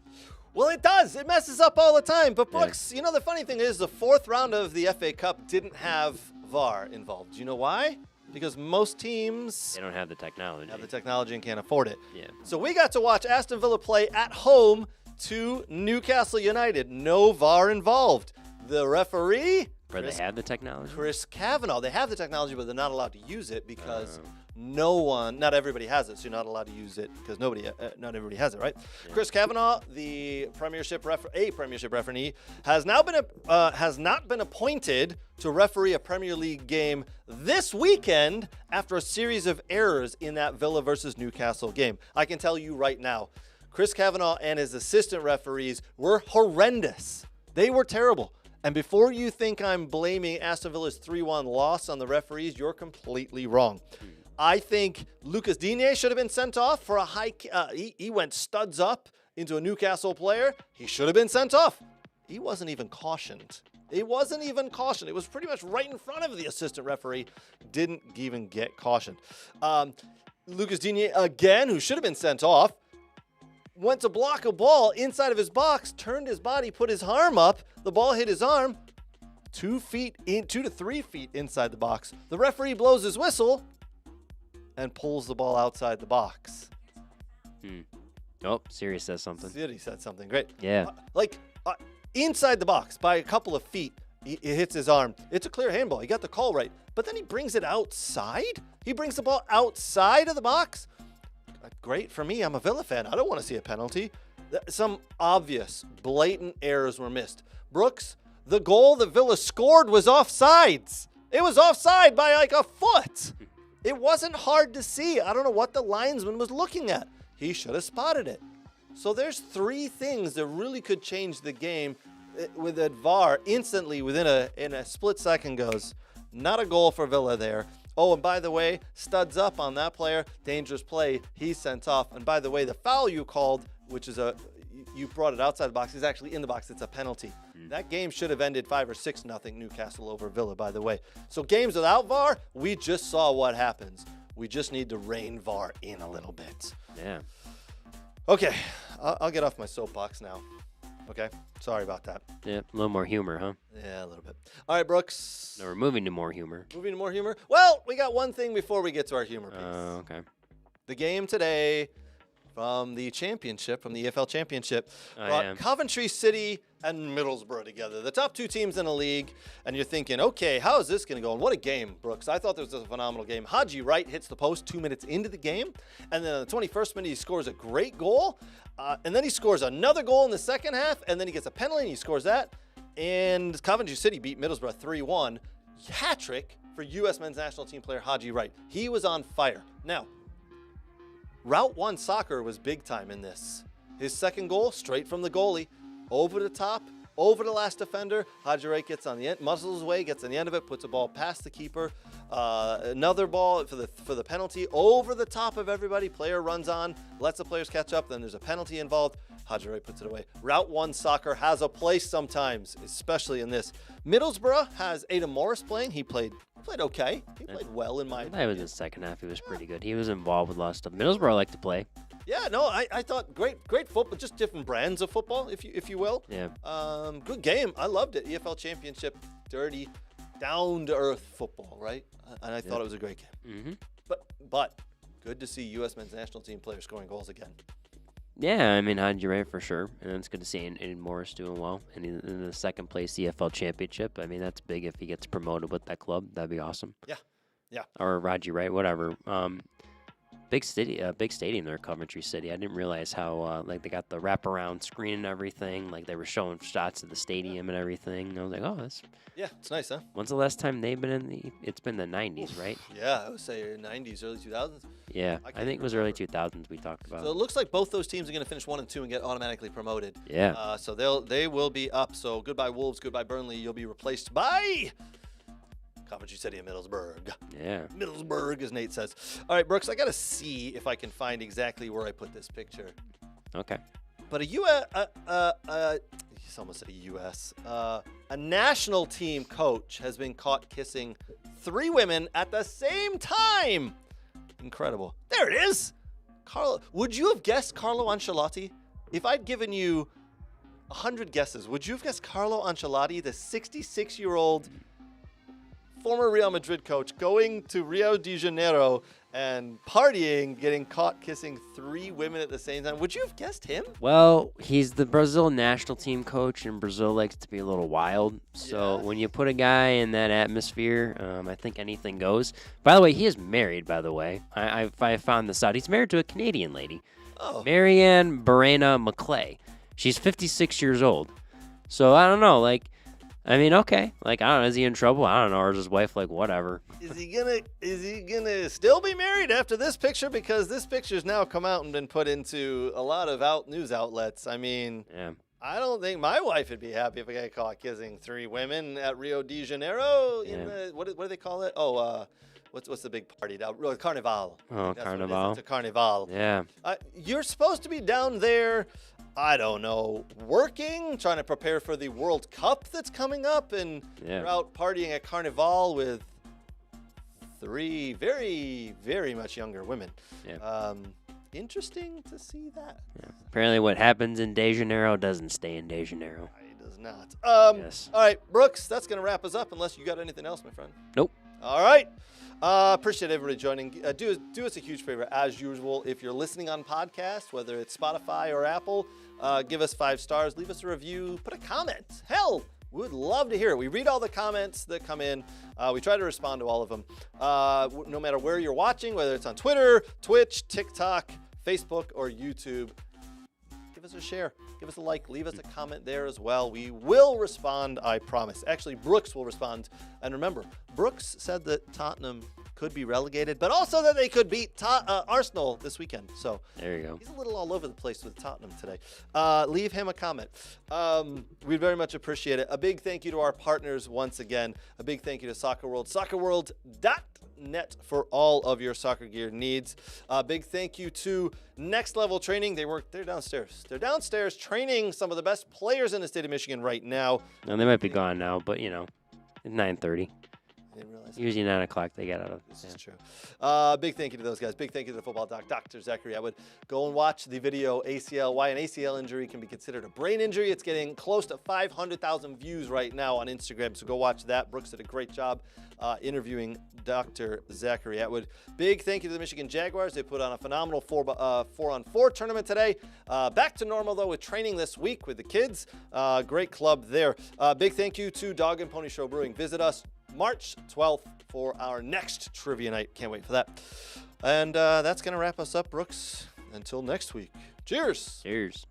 Well, it does. It messes up all the time. But, Brooks, the funny thing is the 4th round of the FA Cup didn't have VAR involved. Do you know why? Because most teams... They don't have the technology. Have the technology and can't afford it. Yeah. So we got to watch Aston Villa play at home to Newcastle United. No VAR involved. The referee... Where they have the technology? Chris Kavanagh. They have the technology, but they're not allowed to use it because not everybody has it, so you're not allowed to use it because not everybody has it, right? Yeah. Chris Kavanagh, the Premiership referee, has not been appointed to referee a Premier League game this weekend after a series of errors in that Villa versus Newcastle game. I can tell you right now, Chris Kavanagh and his assistant referees were horrendous. They were terrible. And before you think I'm blaming Aston Villa's 3-1 loss on the referees, you're completely wrong. I think Lucas Digne should have been sent off for a high... he went studs up into a Newcastle player. He should have been sent off. He wasn't even cautioned. It wasn't even cautioned. It was pretty much right in front of the assistant referee. Didn't even get cautioned. Lucas Digne, again, who should have been sent off, went to block a ball inside of his box, turned his body, put his arm up. The ball hit his arm 2 to 3 feet inside the box. The referee blows his whistle and pulls the ball outside the box. Oh, Siri says something. Siri said something. Great. Yeah. Inside the box by a couple of feet, it hits his arm. It's a clear handball. He got the call right. But then he brings it outside? He brings the ball outside of the box? Great for me. I'm a Villa fan. I don't want to see a penalty. Some obvious, blatant errors were missed. Brooks, the goal that Villa scored was offsides. It was offside by like a foot. It wasn't hard to see. I don't know what the linesman was looking at. He should have spotted it. So there's 3 things that really could change the game with that VAR instantly in a split second goes. Not a goal for Villa there. Oh, and by the way, studs up on that player. Dangerous play. He's sent off. And by the way, the foul you called, which is you brought it outside the box, is actually in the box. It's a penalty. That game should have ended 5 or 6-0 Newcastle over Villa, by the way. So games without VAR, we just saw what happens. We just need to rein VAR in a little bit. Yeah. Okay, I'll get off my soapbox now. Okay, sorry about that. Yeah, a little more humor, huh? Yeah, a little bit. All right, Brooks. No, we're moving to more humor. Moving to more humor. Well, we got one thing before we get to our humor piece. Okay. The game today from the championship, from the EPL championship, brought Coventry City and Middlesbrough together. The top two teams in the league, and you're thinking, okay, how is this going to go? And what a game, Brooks. I thought this was a phenomenal game. Haji Wright hits the post 2 minutes into the game, and then in the 21st minute, he scores a great goal, and then he scores another goal in the second half, and then he gets a penalty, and he scores that, and Coventry City beat Middlesbrough 3-1. Hat-trick for U.S. men's national team player Haji Wright. He was on fire. Now, Route 1 soccer was big time in this. His second goal, straight from the goalie, over the top, over the last defender. Haji Wright gets on the end, muscles his way, gets on the end of it, puts a ball past the keeper. Another ball for the penalty, over the top of everybody. Player runs on, lets the players catch up, then there's a penalty involved. Haji Wright puts it away. Route 1 soccer has a place sometimes, especially in this. Middlesbrough has Adam Morris playing. He played okay. He played well in my opinion. I was in the second half. He was pretty good. He was involved with a lot of stuff. Middlesbrough liked to play. Yeah, no, I thought great football, just different brands of football, if you will. Yeah. Good game. I loved it. EFL Championship, dirty, down-to-earth football, right? And I thought it was a great game. Mm-hmm. But good to see U.S. men's national team players scoring goals again. Yeah, I mean, Haji Wright for sure. And it's good to see Aiden Morris doing well. And in the second place EFL Championship. I mean, that's big if he gets promoted with that club. That'd be awesome. Yeah. Or Haji Wright, whatever. Big stadium there, Coventry City. I didn't realize how they got the wraparound screen and everything. Like they were showing shots of the stadium and everything. And I was like, oh, It's nice, huh? When's the last time they've been in it's been the 90s, right? Yeah, I would say 90s, early 2000s. Yeah, I think it was early 2000s we talked about. So it looks like both those teams are going to finish 1 and 2 and get automatically promoted. Yeah. So they will be up. So goodbye Wolves, goodbye Burnley. You'll be replaced by Coventry City and Middlesbrough. Yeah. Middlesbrough, as Nate says. All right, Brooks, I got to see if I can find exactly where I put this picture. Okay. But he's almost said a U.S. A national team coach has been caught kissing 3 women at the same time. Incredible. There it is. Carlo. Would you have guessed Carlo Ancelotti? If I'd given you 100 guesses, would you have guessed Carlo Ancelotti, the 66-year-old former Real Madrid coach, going to Rio de Janeiro and partying, getting caught kissing 3 women at the same time? Would you have guessed him? Well, he's the Brazil national team coach, and Brazil likes to be a little wild. So when you put a guy in that atmosphere, I think anything goes. By the way, he is married, by the way. I found this out. He's married to a Canadian lady, Marianne Barrena McClay. She's 56 years old. So I don't know, okay. I don't know, is he in trouble? I don't know, or is his wife whatever? Is he gonna still be married after this picture? Because this picture's now come out and been put into a lot of news outlets. I mean, yeah. I don't think my wife would be happy if I got caught kissing 3 women at Rio de Janeiro. What do they call it? What's the big party down? Carnival. Oh, Carnival. It's a Carnival. Yeah. You're supposed to be down there, I don't know, working, trying to prepare for the World Cup that's coming up, and you're out partying at Carnival with 3 very, very much younger women. Yeah. Interesting to see that. Yeah. Apparently what happens in De Janeiro doesn't stay in De Janeiro. It does not. Yes. All right, Brooks, that's going to wrap us up unless you got anything else, my friend. Nope. All right. Appreciate everybody joining. Do us a huge favor, as usual. If you're listening on podcast, whether it's Spotify or Apple, give us 5 stars. Leave us a review. Put a comment. Hell, we would love to hear it. We read all the comments that come in. We try to respond to all of them. No matter where you're watching, whether it's on Twitter, Twitch, TikTok, Facebook, or YouTube, give us a share. Give us a like. Leave us a comment there as well. We will respond, I promise. Actually, Brooks will respond. And remember, Brooks said that Tottenham could be relegated, but also that they could beat Arsenal this weekend. So there you go. He's a little all over the place with Tottenham today. Leave him a comment. We'd very much appreciate it. A big thank you to our partners once again. A big thank you to Soccer World. SoccerWorld.net for all of your soccer gear needs. A big thank you to Next Level Training. They're downstairs. They're downstairs training some of the best players in the state of Michigan right now. No, they might be gone now, but it's 9:30. I didn't realize that. Usually 9 o'clock they get out of. This Yeah. is true. Big thank you to those guys. Big thank you to the football doc, Dr. Zachary Atwood. Go and watch the video ACL, why an ACL injury can be considered a brain injury. It's getting close to 500,000 views right now on Instagram, so go watch that. Brooks did a great job interviewing Dr. Zachary Atwood. Big thank you to the Michigan Jaguars. They put on a phenomenal 4-on-4 tournament today. Back to normal, though, with training this week with the kids. Great club there. Big thank you to Dog and Pony Show Brewing. Visit us March 12th for our next trivia night. Can't wait for that. And that's going to wrap us up, Brooks. Until next week. Cheers. Cheers.